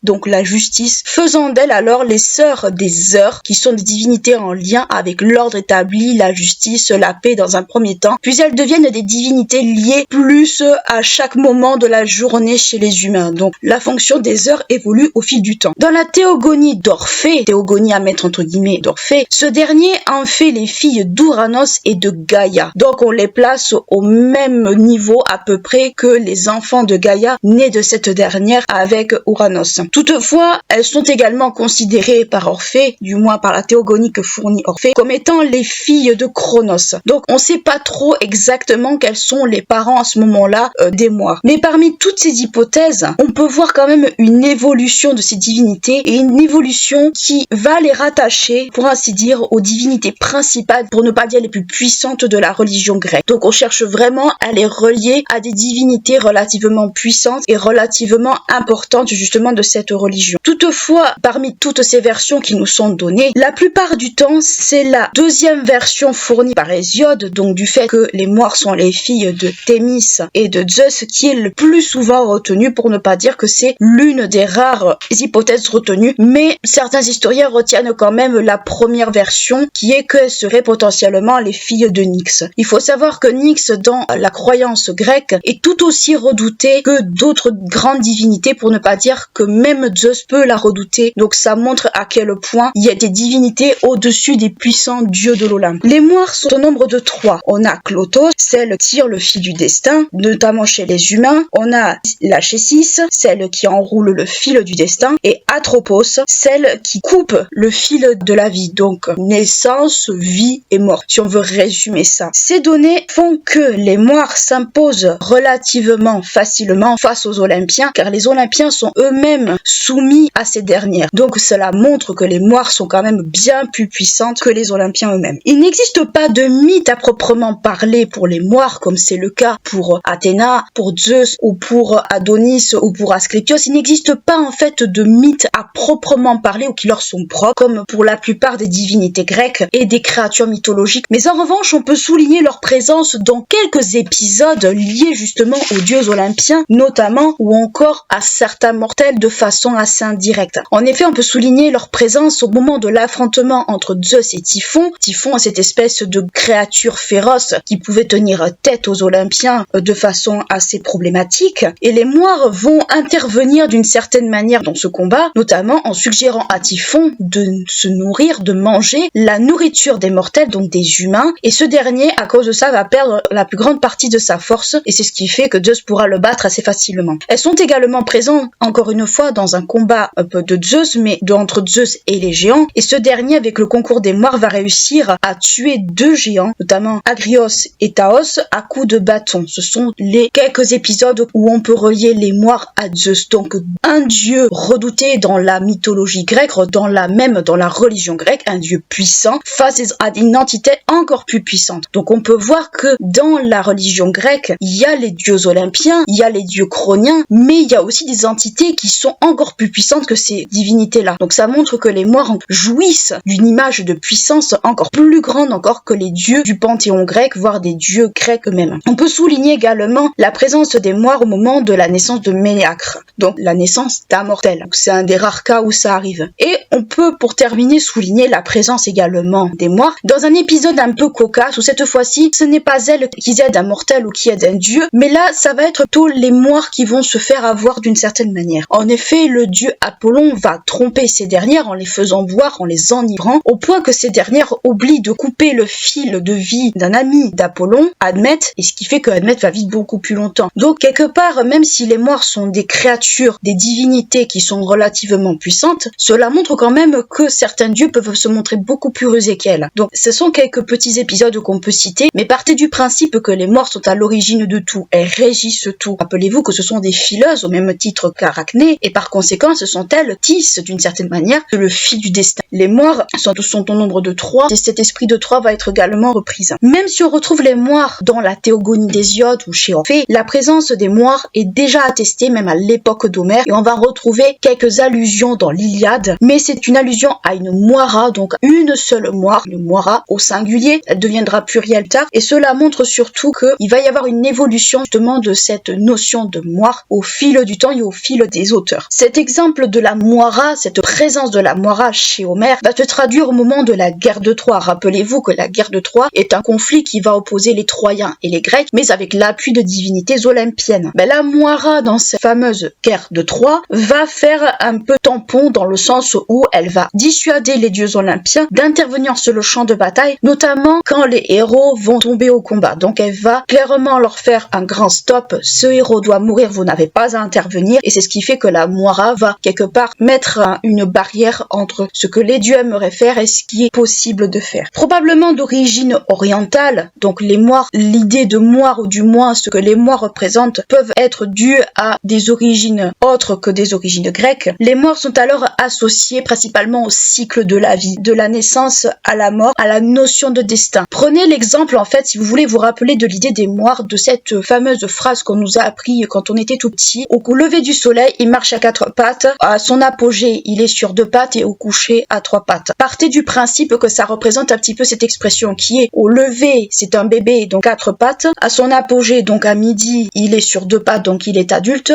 B: donc la justice, faisant d'elles alors les sœurs des Heures, qui sont des divinités en lien avec l'ordre établi, la justice, la paix dans un premier temps, puis elles deviennent des divinités liées plus à chaque moment de la journée chez les humains. Donc la fonction des heures évolue au fil du temps. Dans la théogonie d'Orphée, théogonie à mettre entre guillemets d'Orphée, ce dernier en fait les filles d'Ouranos et de Gaïa. Donc on les place au même niveau à peu près que les enfants de Gaïa nés de cette dernière avec Ouranos. Toutefois, elles sont également considérées par Orphée, du moins par la théogonie que fournit Orphée, comme étant les filles de Cronos. Donc on sait pas trop exactement quels sont les parents à ce moment-là des moires. Mais parmi toutes ces hypothèses, on peut voir quand même une évolution de ces divinités et une évolution qui va les rattacher, pour ainsi dire, aux divinités principales, pour ne pas dire les plus puissantes de la religion grecque. Donc on cherche vraiment à les relier à des divinités relativement puissantes et relativement importantes justement de cette religion. Toutefois, parmi toutes ces versions qui nous sont données, la plupart du temps, c'est la deuxième version fournie par Hésiode, donc du fait que les moires sont les filles de Thémis et de Zeus, qui est le plus souvent retenue, pour ne pas dire que c'est l'une des rares hypothèses retenues, mais certains historiens retiennent quand même la première version, qui est qu'elles seraient potentiellement les filles de Nyx. Il faut savoir que Nyx, dans la croyance grecque, est tout aussi redoutée que d'autres grandes divinités, pour ne pas dire que même Zeus peut la redouter. Donc ça montre à quel point il y a des divinités au-dessus des puissants dieux de l'Olympe. Les moires sont au nombre de 3. On a Clotos, celle qui tire le fil du destin, notamment chez les humains. On a la Chésis, celle qui enroule le fil du destin, et Atropos, celle qui coupe le fil de la vie, donc naissance, vie et mort, si on veut résumer ça. Ces données font que les moires s'imposent relativement facilement face aux Olympiens, car les Olympiens sont eux-mêmes soumis à ces dernières. Donc cela montre que les moires sont quand même bien plus puissantes que les Olympiens eux-mêmes. Il n'existe pas de mythe à proprement parler pour les moires, comme c'est le cas pour Athéna, pour Zeus ou pour Adonis ou pour Asclépios. Il n'existe pas en fait de mythe à proprement parler ou qui leur sont propres, comme pour la plupart des divinités grecques et des créatures mythologiques. Mais en revanche, on peut souligner leur présence dans quelques épisodes liés justement aux dieux olympiens, notamment, ou encore à certains mortels de façon assez indirecte. En effet, on peut souligner leur présence au moment de l'affrontement entre Zeus et Typhon. Typhon, cette espèce de créature féroce qui pouvait tenir tête aux Olympiens de façon assez problématique. Et les moires vont intervenir d'une certaine manière dans ce combat, notamment en suggérant à Typhon de se nourrir, de manger la nourriture des mortels, donc des humains. Et ce dernier, à cause de ça, va perdre la plus grande partie de sa force. Et c'est ce qui fait que Zeus pourra le battre assez facilement. Elles sont également présentes, encore une fois, dans un combat un peu de Zeus, mais entre Zeus et les géants. Et ce dernier, avec le concours des moires, va réussir à tuer 2 géants, notamment Agrios et Taos, à coups de bâton. Ce sont les quelques épisodes où on peut relier les moires à Zeus. Donc, un dieu redouté dans la mythologie grecque, dans la religion grecque, un dieu puissant, face à une entité encore plus puissante. Donc, on peut voir que dans la religion grecque, il y a les dieux olympiens, il y a les dieux chroniens, mais il y a aussi des entités qui sont encore plus puissantes que ces divinités-là. Donc, ça montre que les moires jouissent d'une image de puissance encore plus grande encore que les dieux du panthéon grec, voire des dieux grecs eux-mêmes. On peut souligner également la présence des moires au moment de la naissance de Ménéacre, donc la naissance d'un mortel. C'est un des rares cas où ça arrive. Et on peut, pour terminer, souligner la présence également des moires dans un épisode un peu cocasse où cette fois-ci, ce n'est pas elles qui aident un mortel ou qui aident un dieu, mais là, ça va être plutôt les moires qui vont se faire avoir d'une certaine manière. En effet, le dieu Apollon va tromper ces dernières en les faisant boire, en les enivrant, au point que ces dernières oublient de couper le fil fil de vie d'un ami d'Apollon, Admet, et ce qui fait que Admet va vivre beaucoup plus longtemps. Donc quelque part, même si les moires sont des créatures, des divinités qui sont relativement puissantes, cela montre quand même que certains dieux peuvent se montrer beaucoup plus rusés qu'elles. Donc ce sont quelques petits épisodes qu'on peut citer, mais partez du principe que les moires sont à l'origine de tout, elles régissent tout. Rappelez-vous que ce sont des fileuses au même titre qu'Arachné, et par conséquent ce sont elles qui tissent d'une certaine manière le fil du destin. Les moires sont au nombre de 3, et cet esprit de 3 va être également reprise. Même si on retrouve les moires dans la Théogonie d'Hésiode ou chez Orphée, la présence des moires est déjà attestée même à l'époque d'Homère, et on va retrouver quelques allusions dans l'Iliade, mais c'est une allusion à une moira, donc une seule moire, une moira au singulier, elle deviendra plurielle tard, et cela montre surtout qu'il va y avoir une évolution justement de cette notion de moire au fil du temps et au fil des auteurs. Cet exemple de la moira, cette présence de la moira chez Homère, va se traduire au moment de la guerre de Troie. Rappelez-vous que la guerre de Troie est un conflit qui va opposer les Troyens et les Grecs, mais avec l'appui de divinités olympiennes. La moira dans cette fameuse guerre de Troie va faire un peu tampon dans le sens où elle va dissuader les dieux olympiens d'intervenir sur le champ de bataille, notamment quand les héros vont tomber au combat. Donc elle va clairement leur faire un grand stop, ce héros doit mourir, vous n'avez pas à intervenir, et c'est ce qui fait que la moira va quelque part mettre une barrière entre ce que les dieux aimeraient faire et ce qui est possible de faire. Probablement d'origine orientale, donc les moires, l'idée de moire ou du moins ce que les moires représentent peuvent être dues à des origines autres que des origines grecques. Les moires sont alors associées principalement au cycle de la vie, de la naissance à la mort, à la notion de destin. Prenez l'exemple en fait, si vous voulez vous rappeler de l'idée des moires, de cette fameuse phrase qu'on nous a appris quand on était tout petit. Au lever du soleil, il marche à 4 pattes, à son apogée, il est sur 2 pattes et au coucher à 3 pattes. Partez du principe que ça représente un petit peu cette expression qui est au lever, c'est un bébé, donc 4 pattes, à son apogée, donc à midi, il est sur 2 pattes, donc il est adulte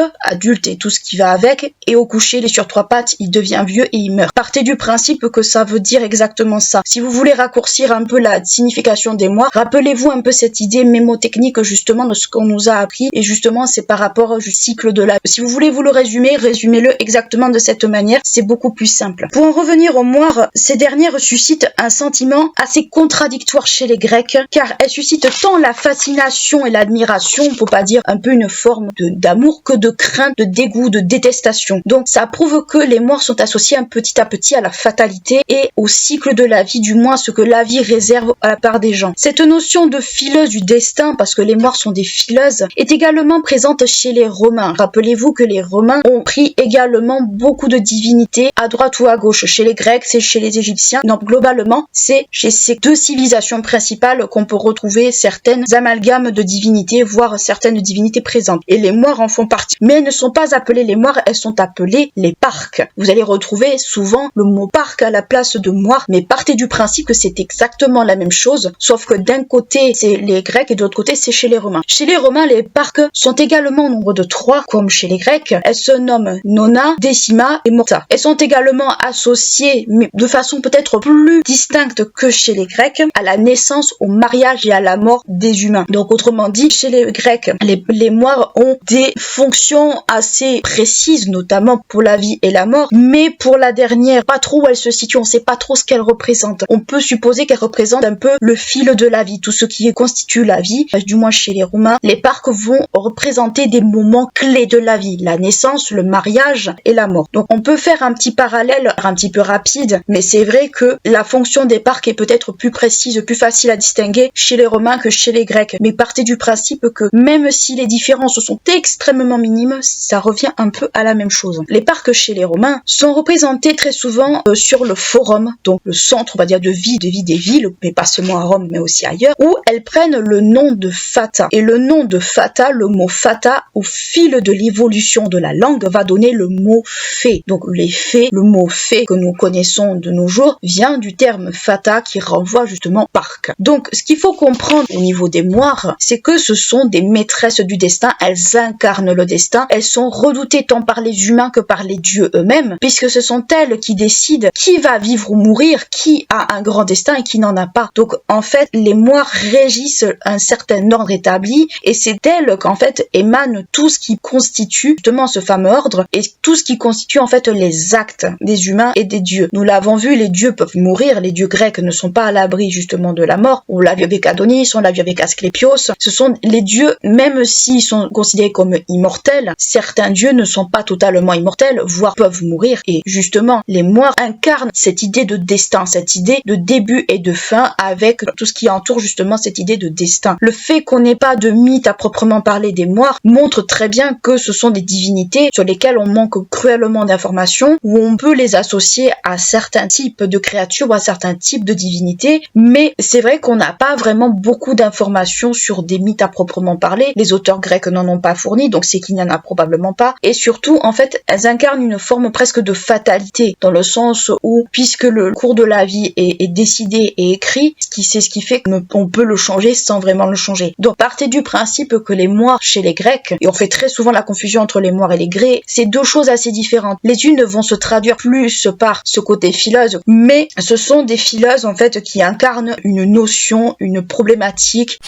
B: et tout ce qui va avec, et au coucher, il est sur 3 pattes, il devient vieux et il meurt. Partez du principe que ça veut dire exactement ça. Si vous voulez raccourcir un peu la signification des moires, rappelez-vous un peu cette idée mémotechnique justement de ce qu'on nous a appris, et justement c'est par rapport au cycle de la vie. Si vous voulez vous le résumer, résumez-le exactement de cette manière, c'est beaucoup plus simple. Pour en revenir aux moires, ces dernières suscitent un sentiment assez contradictoire chez les Grecs, car elles suscitent tant la fascination et l'admiration, pour pas dire un peu une forme d'amour, que de crainte, de dégoût, de détestation. Donc ça prouve que les moires sont associées petit à petit à la fatalité et au cycle de la vie, du moins ce que la vie réserve à la part des gens. Cette notion de fileuse du destin, parce que les moires sont des fileuses, est également présente chez les Romains. Rappelez-vous que les Romains ont pris également beaucoup de divinités à droite ou à gauche. Chez les Grecs, c'est chez les Égyptiens. Donc globalement, c'est chez ces deux civilisations principales qu'on peut retrouver certaines amalgames de divinités, voire certaines divinités présentes. Et les moires en font partie. Mais elles ne sont pas appelées les moires, elles sont appelées les parques. Vous allez retrouver souvent le mot parc à la place de moire, mais partez du principe que c'est exactement la même chose, sauf que d'un côté c'est les Grecs et de l'autre côté c'est chez les Romains. Chez les Romains, les parques sont également au nombre de 3, comme chez les Grecs. Elles se nomment Nona, Decima et Morta. Elles sont également associées, mais de façon peut-être plus distincte que chez les Grecs, à la naissance, au mariage et à la mort des humains. Donc autrement dit, chez les Grecs, les moires ont des fonctions assez précises, notamment pour la vie et la mort, mais pour la dernière, pas trop où elle se situe, on sait pas trop ce qu'elle représente. On peut supposer qu'elle représente un peu le fil de la vie, tout ce qui constitue la vie, du moins chez les Romains. Les parcs vont représenter des moments clés de la vie, la naissance, le mariage et la mort. Donc on peut faire un petit parallèle, un petit peu rapide, mais c'est vrai que la fonction des parcs est peut-être plus précise, plus facile à distinguer chez les Romains que chez les Grecs. Mais partez du principe que même si les différences sont extrêmement minimes, ça revient un peu à la même chose. Les parcs chez les Romains sont représentés très souvent sur le forum, donc le centre, on va dire, de vie des villes, mais pas seulement à Rome, mais aussi ailleurs, où elles prennent le nom de fata. Et le nom de fata, le mot fata, au fil de l'évolution de la langue, va donner le mot fée. Donc les fées, le mot fée que nous connaissons de nos jours, vient du terme fata qui renvoie justement parc. Donc ce qu'il faut comprendre au niveau des moires, c'est que ce sont des maîtresses du destin, elles incarnent le destin, elles sont redoutées tant par les humains que par les dieux eux-mêmes, puisque ce sont elles qui décident qui va vivre ou mourir, qui a un grand destin et qui n'en a pas. Donc en fait, les moires régissent un certain ordre établi, et c'est d'elles qu'en fait émane tout ce qui constitue justement ce fameux ordre, et tout ce qui constitue en fait les actes des humains et des dieux. Nous l'avons vu, les dieux peuvent mourir, les dieux grecs ne sont pas à l'abri justement également de la mort. On l'a vu avec Adonis, on l'a vu avec Asclépios. Ce sont les dieux, même s'ils sont considérés comme immortels, certains dieux ne sont pas totalement immortels, voire peuvent mourir. Et justement, les morts incarnent cette idée de destin, cette idée de début et de fin avec tout ce qui entoure justement cette idée de destin. Le fait qu'on n'ait pas de mythe à proprement parler des morts montre très bien que ce sont des divinités sur lesquelles on manque cruellement d'informations, où on peut les associer à certains types de créatures ou à certains types de divinités, mais c'est vrai qu'on n'a pas vraiment beaucoup d'informations sur des mythes à proprement parler. Les auteurs grecs n'en ont pas fourni, donc c'est qu'il n'y en a probablement pas. Et surtout, en fait, elles incarnent une forme presque de fatalité, dans le sens où, puisque le cours de la vie est décidé et écrit, c'est ce qui fait qu'on peut le changer sans vraiment le changer. Donc, partez du principe que les moires chez les Grecs, et on fait très souvent la confusion entre les moires et les grées, c'est deux choses assez différentes. Les unes vont se traduire plus par ce côté phileuse, mais ce sont des phileuses en fait qui incarnent une notion, une problématique.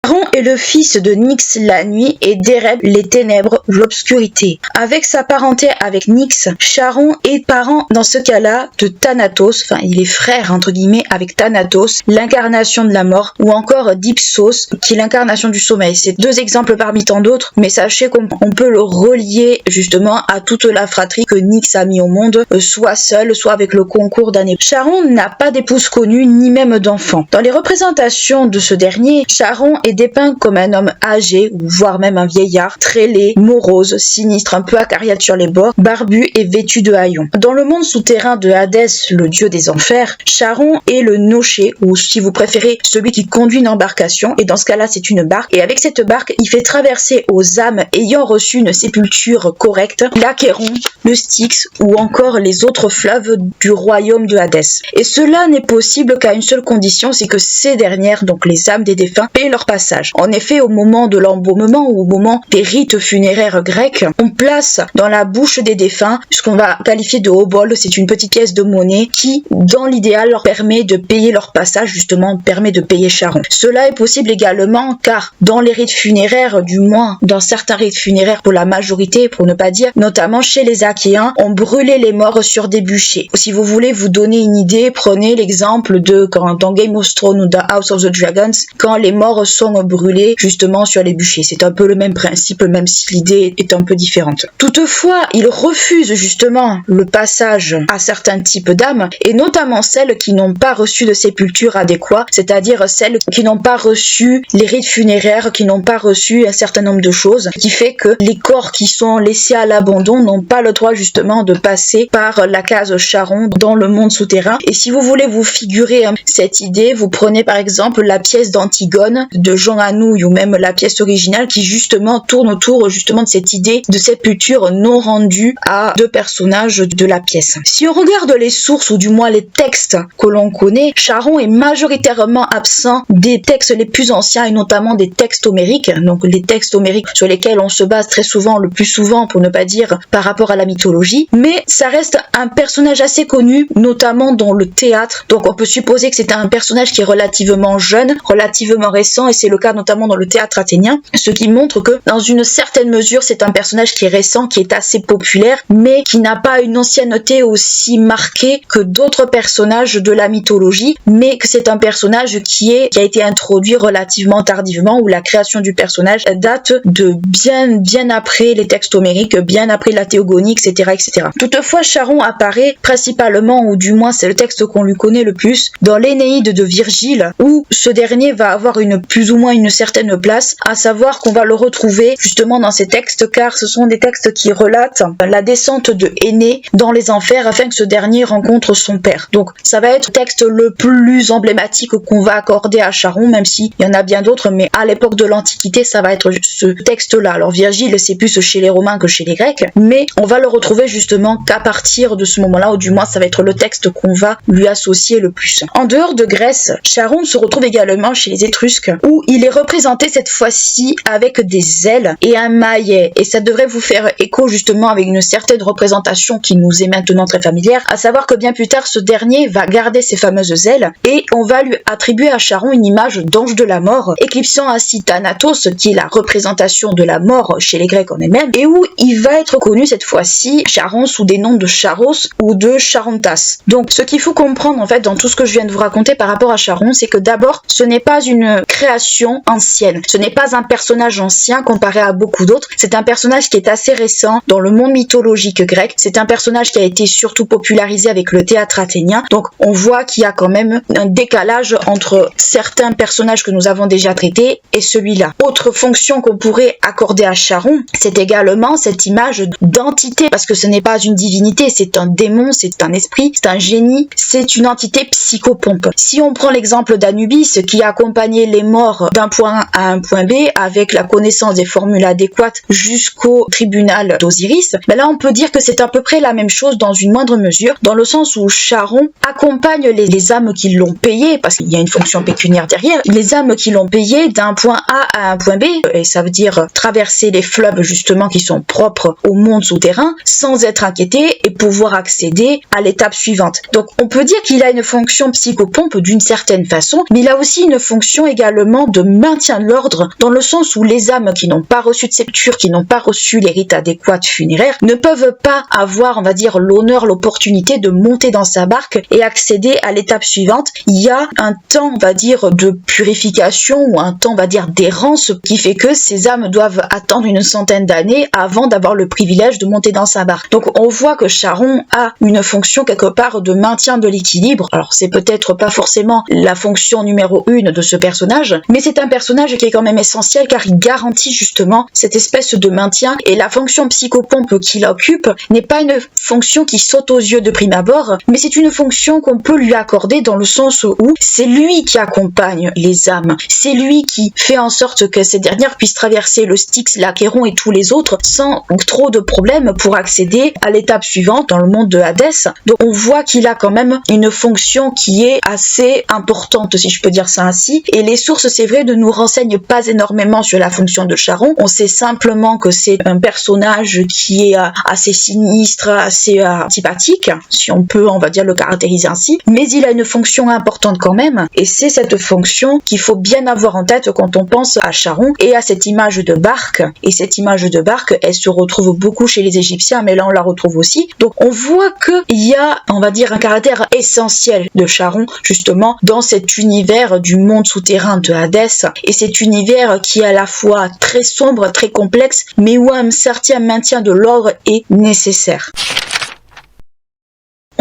B: Charon est le fils de Nyx la nuit et d'Éreb les ténèbres ou l'obscurité. Avec sa parenté avec Nyx, Charon est parent dans ce cas-là de Thanatos, enfin il est frère entre guillemets avec Thanatos, l'incarnation de la mort, ou encore d'Ipsos, qui est l'incarnation du sommeil. C'est deux exemples parmi tant d'autres, mais sachez qu'on peut le relier justement à toute la fratrie que Nyx a mis au monde, soit seul, soit avec le concours d'un époux. Charon n'a pas d'épouse connue, ni même d'enfant. Dans les représentations de ce dernier, Charon est dépeint comme un homme âgé, ou voire même un vieillard, très laid, morose, sinistre, un peu acariâtre sur les bords, barbu et vêtu de haillons. Dans le monde souterrain de Hadès, le dieu des enfers, Charon est le nocher, ou si vous préférez, celui qui conduit une embarcation, et dans ce cas-là, c'est une barque, et avec cette barque, il fait traverser aux âmes ayant reçu une sépulture correcte, l'Achéron, le Styx, ou encore les autres fleuves du royaume de Hadès. Et cela n'est possible qu'à une seule condition, c'est que ces dernières, donc les âmes des défunts, paient leur passage. En effet, au moment de l'embaumement ou au moment des rites funéraires grecs, on place dans la bouche des défunts ce qu'on va qualifier de obol, c'est une petite pièce de monnaie qui, dans l'idéal, leur permet de payer leur passage, justement, permet de payer Charon. Cela est possible également car dans les rites funéraires, du moins dans certains rites funéraires pour la majorité, pour ne pas dire, notamment chez les Achéens, on brûlait les morts sur des bûchers. Si vous voulez vous donner une idée, prenez l'exemple de quand dans Game of Thrones ou dans House of the Dragons, quand les morts sont brûlés justement sur les bûchers. C'est un peu le même principe, même si l'idée est un peu différente. Toutefois, il refuse justement le passage à certains types d'âmes, et notamment celles qui n'ont pas reçu de sépulture adéquat, c'est-à-dire celles qui n'ont pas reçu les rites funéraires, qui n'ont pas reçu un certain nombre de choses, qui fait que les corps qui sont laissés à l'abandon n'ont pas le droit justement de passer par la case Charon dans le monde souterrain. Et si vous voulez vous figurer cette idée, vous prenez par exemple la pièce d'Antigone de Jean Anouilh, ou même la pièce originale qui justement tourne autour justement de cette idée de sépulture non rendue à deux personnages de la pièce. Si on regarde les sources ou du moins les textes que l'on connaît, Charon est majoritairement absent des textes les plus anciens et notamment des textes homériques, donc les textes homériques sur lesquels on se base très souvent, le plus souvent pour ne pas dire par rapport à la mythologie, mais ça reste un personnage assez connu, notamment dans le théâtre, donc on peut supposer que c'est un personnage qui est relativement jeune, relativement récent, et c'est le cas notamment dans le théâtre athénien, ce qui montre que dans une certaine mesure c'est un personnage qui est récent, qui est assez populaire, mais qui n'a pas une ancienneté aussi marquée que d'autres personnages de la mythologie, mais que c'est un personnage qui a été introduit relativement tardivement, où la création du personnage date de bien après les textes homériques, bien après la théogonie, etc., etc. Toutefois, Charon apparaît principalement, ou du moins c'est le texte qu'on lui connaît le plus, dans l'Énéide de Virgile, où ce dernier va avoir plus ou moins une certaine place, à savoir qu'on va le retrouver justement dans ces textes, car ce sont des textes qui relatent la descente de Énée dans les enfers afin que ce dernier rencontre son père. Donc ça va être le texte le plus emblématique qu'on va accorder à Charon, même s'il y en a bien d'autres, mais à l'époque de l'Antiquité, ça va être ce texte-là. Alors Virgile, c'est plus chez les Romains que chez les Grecs, mais on va le retrouver justement qu'à partir de ce moment-là, ou du moins ça va être le texte qu'on va lui associer le plus. En dehors de Grèce, Charon se retrouve également chez les Étrusques, où il est représenté cette fois-ci avec des ailes et un maillet. Et ça devrait vous faire écho justement avec une certaine représentation qui nous est maintenant très familière, à savoir que bien plus tard, ce dernier va garder ses fameuses ailes et on va lui attribuer à Charon une image d'ange de la mort, éclipsant ainsi Thanatos, qui est la représentation de la mort chez les Grecs en eux-mêmes, et où il va être connu cette fois-ci, Charon, sous des noms de Charos ou de Charontas. Donc, ce qu'il faut comprendre en fait dans tout ce que je viens de vous raconter par rapport à Charon, c'est que d'abord, ce n'est pas une création ancienne, ce n'est pas un personnage ancien comparé à beaucoup d'autres, c'est un personnage qui est assez récent dans le monde mythologique grec, c'est un personnage qui a été surtout popularisé avec le théâtre athénien, donc on voit qu'il y a quand même un décalage entre certains personnages que nous avons déjà traités et celui-là. Autre fonction qu'on pourrait accorder à Charon, c'est également cette image d'entité, parce que ce n'est pas une divinité, c'est un démon, c'est un esprit, c'est un génie, c'est une entité psychopompe. Si on prend l'exemple d'Anubis qui accompagnait les morts d'un point A à un point B avec la connaissance des formules adéquates jusqu'au tribunal d'Osiris, ben là on peut dire que c'est à peu près la même chose dans une moindre mesure, dans le sens où Charon accompagne les âmes qui l'ont payé, parce qu'il y a une fonction pécuniaire derrière, les âmes qui l'ont payé d'un point A à un point B, et ça veut dire traverser les fleuves justement qui sont propres au monde souterrain sans être inquiété et pouvoir accéder à l'étape suivante. Donc on peut dire qu'il a une fonction psychopompe d'une certaine façon, mais il a aussi une fonction également de maintien de l'ordre, dans le sens où les âmes qui n'ont pas reçu de sépulture, qui n'ont pas reçu les rites adéquats funéraires, ne peuvent pas avoir, on va dire, l'honneur, l'opportunité de monter dans sa barque et accéder à l'étape suivante. Il y a un temps, on va dire, de purification ou un temps, on va dire, d'errance qui fait que ces âmes doivent attendre une centaine d'années avant d'avoir le privilège de monter dans sa barque. Donc on voit que Charon a une fonction quelque part de maintien de l'équilibre. Alors c'est peut-être pas forcément la fonction numéro 1 de ce personnage, mais c'est un personnage qui est quand même essentiel car il garantit justement cette espèce de maintien, et la fonction psychopompe qu'il occupe n'est pas une fonction qui saute aux yeux de prime abord, mais c'est une fonction qu'on peut lui accorder dans le sens où c'est lui qui accompagne les âmes, c'est lui qui fait en sorte que ces dernières puissent traverser le Styx, l'Achéron et tous les autres sans trop de problèmes pour accéder à l'étape suivante dans le monde de Hadès. Donc on voit qu'il a quand même une fonction qui est assez importante, si je peux dire ça ainsi, et les sources, c'est vrai, ne nous renseignent pas énormément sur la fonction de Charon. On sait simplement que c'est un personnage qui est assez sinistre, assez antipathique, si on peut, on va dire, le caractériser ainsi, mais il a une fonction importante quand même, et c'est cette fonction qu'il faut bien avoir en tête quand on pense à Charon et à cette image de barque. Et cette image de barque, elle se retrouve beaucoup chez les Égyptiens, mais là on la retrouve aussi. Donc on voit qu'il y a, on va dire, un caractère essentiel de Charon, justement, dans cet univers du monde souterrain de Hadès, et cet univers qui est à la fois très sombre, très complexe, mais où un certain maintien de l'ordre est nécessaire.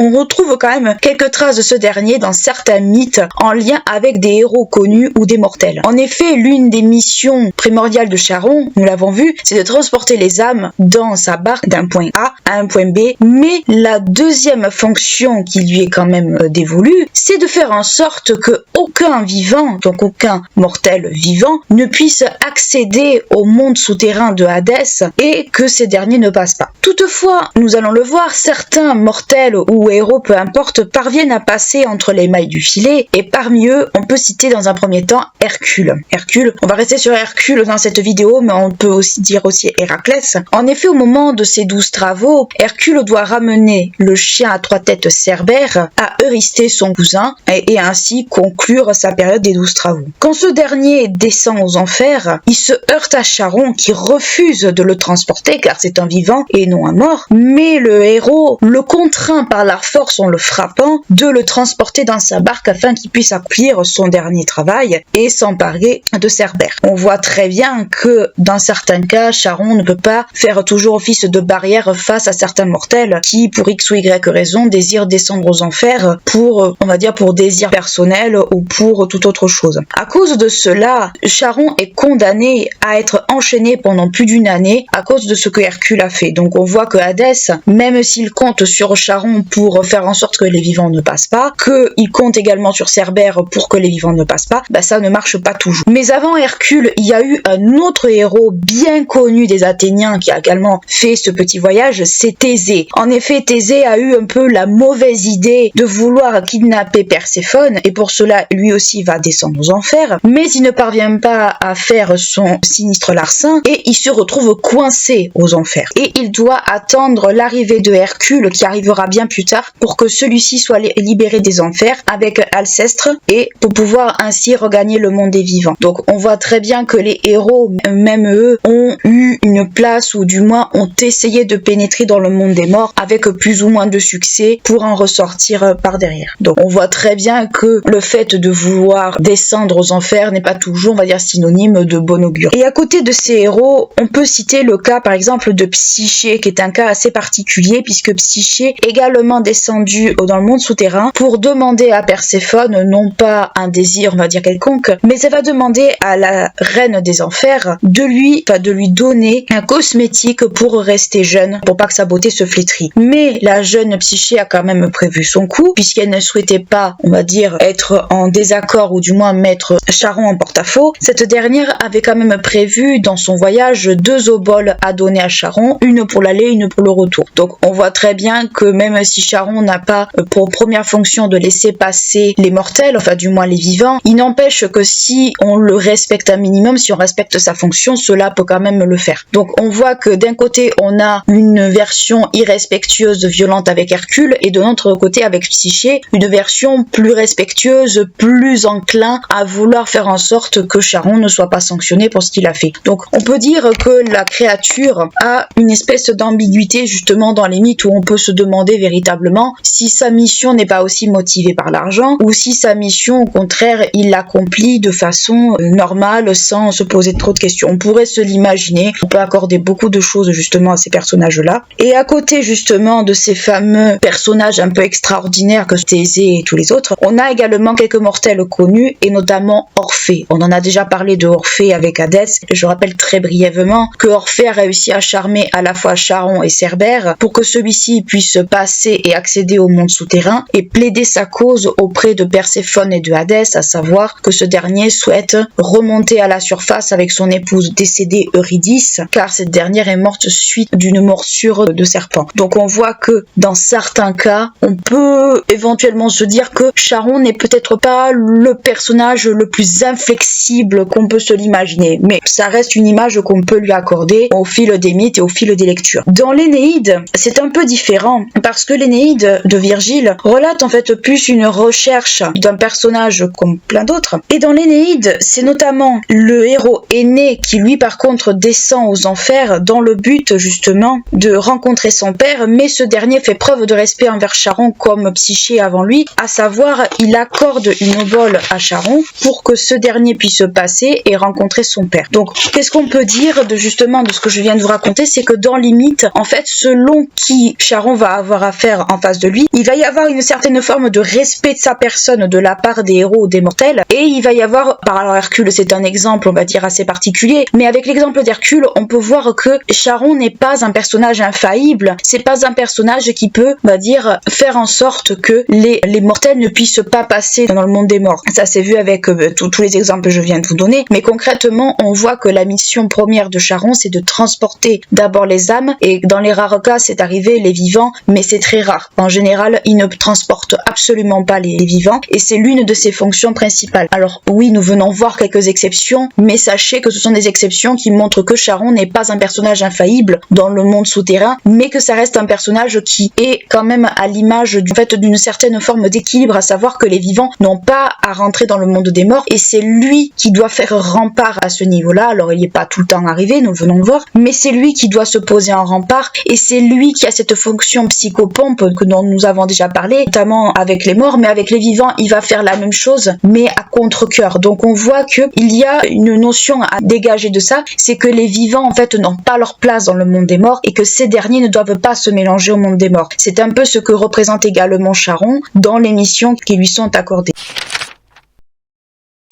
B: On retrouve quand même quelques traces de ce dernier dans certains mythes en lien avec des héros connus ou des mortels. En effet, l'une des missions primordiales de Charon, nous l'avons vu, c'est de transporter les âmes dans sa barque d'un point A à un point B, mais la deuxième fonction qui lui est quand même dévolue, c'est de faire en sorte que aucun vivant, donc aucun mortel vivant, ne puisse accéder au monde souterrain de Hadès et que ces derniers ne passent pas. Toutefois, nous allons le voir, certains mortels ou héros, peu importe, parviennent à passer entre les mailles du filet, et parmi eux, on peut citer dans un premier temps Hercule. Hercule, on va rester sur Hercule dans cette vidéo, mais on peut aussi dire Héraclès. En effet, au moment de ses 12 travaux, Hercule doit ramener le chien à 3 têtes Cerbère à Eurysthée, son cousin, et ainsi conclure sa période des 12 travaux. Quand ce dernier descend aux enfers, il se heurte à Charon qui refuse de le transporter car c'est un vivant et non un mort, mais le héros le contraint par la force en le frappant de le transporter dans sa barque afin qu'il puisse accomplir son dernier travail et s'emparer de Cerbère. On voit très bien que dans certains cas, Charon ne peut pas faire toujours office de barrière face à certains mortels qui, pour X ou Y raison, désirent descendre aux enfers pour, on va dire, pour désir personnel ou pour toute autre chose. À cause de cela, Charon est condamné à être enchaîné pendant plus d'1 année à cause de ce que Hercule a fait. Donc on voit que Hadès, même s'il compte sur Charon pour pour faire en sorte que les vivants ne passent pas, qu'il compte également sur Cerbère pour que les vivants ne passent pas, ça ne marche pas toujours. Mais avant Hercule, il y a eu un autre héros bien connu des Athéniens qui a également fait ce petit voyage, c'est Thésée. En effet, Thésée a eu un peu la mauvaise idée de vouloir kidnapper Perséphone, et pour cela, lui aussi va descendre aux enfers, mais il ne parvient pas à faire son sinistre larcin, et il se retrouve coincé aux enfers. Et il doit attendre l'arrivée de Hercule, qui arrivera bien plus tard, pour que celui-ci soit libéré des enfers avec Alcestre, et pour pouvoir ainsi regagner le monde des vivants. Donc on voit très bien que les héros, même eux, ont eu une place, ou du moins ont essayé de pénétrer dans le monde des morts avec plus ou moins de succès pour en ressortir par derrière. Donc on voit très bien que le fait de vouloir descendre aux enfers n'est pas toujours, on va dire, synonyme de bon augure. Et à côté de ces héros, on peut citer le cas par exemple de Psyché, qui est un cas assez particulier, puisque Psyché également descendu dans le monde souterrain pour demander à Perséphone, non pas un désir, on va dire quelconque, mais elle va demander à la reine des enfers de lui donner un cosmétique pour rester jeune, pour pas que sa beauté se flétrit. Mais la jeune Psyché a quand même prévu son coup, puisqu'elle ne souhaitait pas, on va dire, être en désaccord, ou du moins mettre Charon en porte-à-faux. Cette dernière avait quand même prévu dans son voyage 2 oboles à donner à Charon, une pour l'aller, une pour le retour. Donc on voit très bien que même si Charon n'a pas pour première fonction de laisser passer les mortels, enfin du moins les vivants, il n'empêche que si on le respecte un minimum, si on respecte sa fonction, cela peut quand même le faire. Donc on voit que d'un côté on a une version irrespectueuse, violente avec Hercule, et de l'autre côté avec Psyché, une version plus respectueuse, plus enclin à vouloir faire en sorte que Charon ne soit pas sanctionné pour ce qu'il a fait. Donc on peut dire que la créature a une espèce d'ambiguïté justement dans les mythes, où on peut se demander véritablement si sa mission n'est pas aussi motivée par l'argent, ou si sa mission au contraire il l'accomplit de façon normale sans se poser trop de questions. On pourrait se l'imaginer, on peut accorder beaucoup de choses justement à ces personnages-là. Et à côté justement de ces fameux personnages un peu extraordinaires que Thésée et tous les autres, on a également quelques mortels connus, et notamment Orphée. On en a déjà parlé de Orphée avec Hadès. Je rappelle très brièvement que Orphée a réussi à charmer à la fois Charon et Cerbère pour que celui-ci puisse passer et accéder au monde souterrain et plaider sa cause auprès de Perséphone et de Hadès, à savoir que ce dernier souhaite remonter à la surface avec son épouse décédée Eurydice, car cette dernière est morte suite d'une morsure de serpent. Donc on voit que dans certains cas, on peut éventuellement se dire que Charon n'est peut-être pas le personnage le plus inflexible qu'on peut se l'imaginer, mais ça reste une image qu'on peut lui accorder au fil des mythes et au fil des lectures. Dans l'Énéide, c'est un peu différent, parce que l'Énéide de Virgile relate en fait plus une recherche d'un personnage comme plein d'autres. Et dans l'Énéide, c'est notamment le héros Énée qui lui par contre descend aux enfers dans le but justement de rencontrer son père, mais ce dernier fait preuve de respect envers Charon comme Psyché avant lui, à savoir il accorde une obole à Charon pour que ce dernier puisse passer et rencontrer son père. Donc qu'est-ce qu'on peut dire de justement de ce que je viens de vous raconter, c'est que dans les mythes, en fait, selon qui Charon va avoir affaire en face de lui, il va y avoir une certaine forme de respect de sa personne de la part des héros ou des mortels, et il va y avoir, alors Hercule c'est un exemple on va dire assez particulier, mais avec l'exemple d'Hercule, on peut voir que Charon n'est pas un personnage infaillible, c'est pas un personnage qui peut, on va dire, faire en sorte que les mortels ne puissent pas passer dans le monde des morts. Ça c'est vu avec tous les exemples que je viens de vous donner, mais concrètement on voit que la mission première de Charon c'est de transporter d'abord les âmes, et dans les rares cas c'est arrivé les vivants, mais c'est très rare. En général il ne transporte absolument pas les vivants, et c'est l'une de ses fonctions principales. Alors oui, nous venons voir quelques exceptions, mais sachez que ce sont des exceptions qui montrent que Charon n'est pas un personnage infaillible dans le monde souterrain, mais que ça reste un personnage qui est quand même à l'image du fait d'une certaine forme d'équilibre, à savoir que les vivants n'ont pas à rentrer dans le monde des morts, et c'est lui qui doit faire rempart à ce niveau-là. Alors il n'y est pas tout le temps arrivé, nous venons le voir, mais c'est lui qui doit se poser en rempart, et c'est lui qui a cette fonction psychopompe dont nous avons déjà parlé, notamment avec les morts, mais avec les vivants il va faire la même chose, mais à contre-cœur. Donc on voit qu'il y a une notion à dégager de ça, c'est que les vivants en fait n'ont pas leur place dans le monde des morts, et que ces derniers ne doivent pas se mélanger au monde des morts. C'est un peu ce que représente également Charon dans les missions qui lui sont accordées.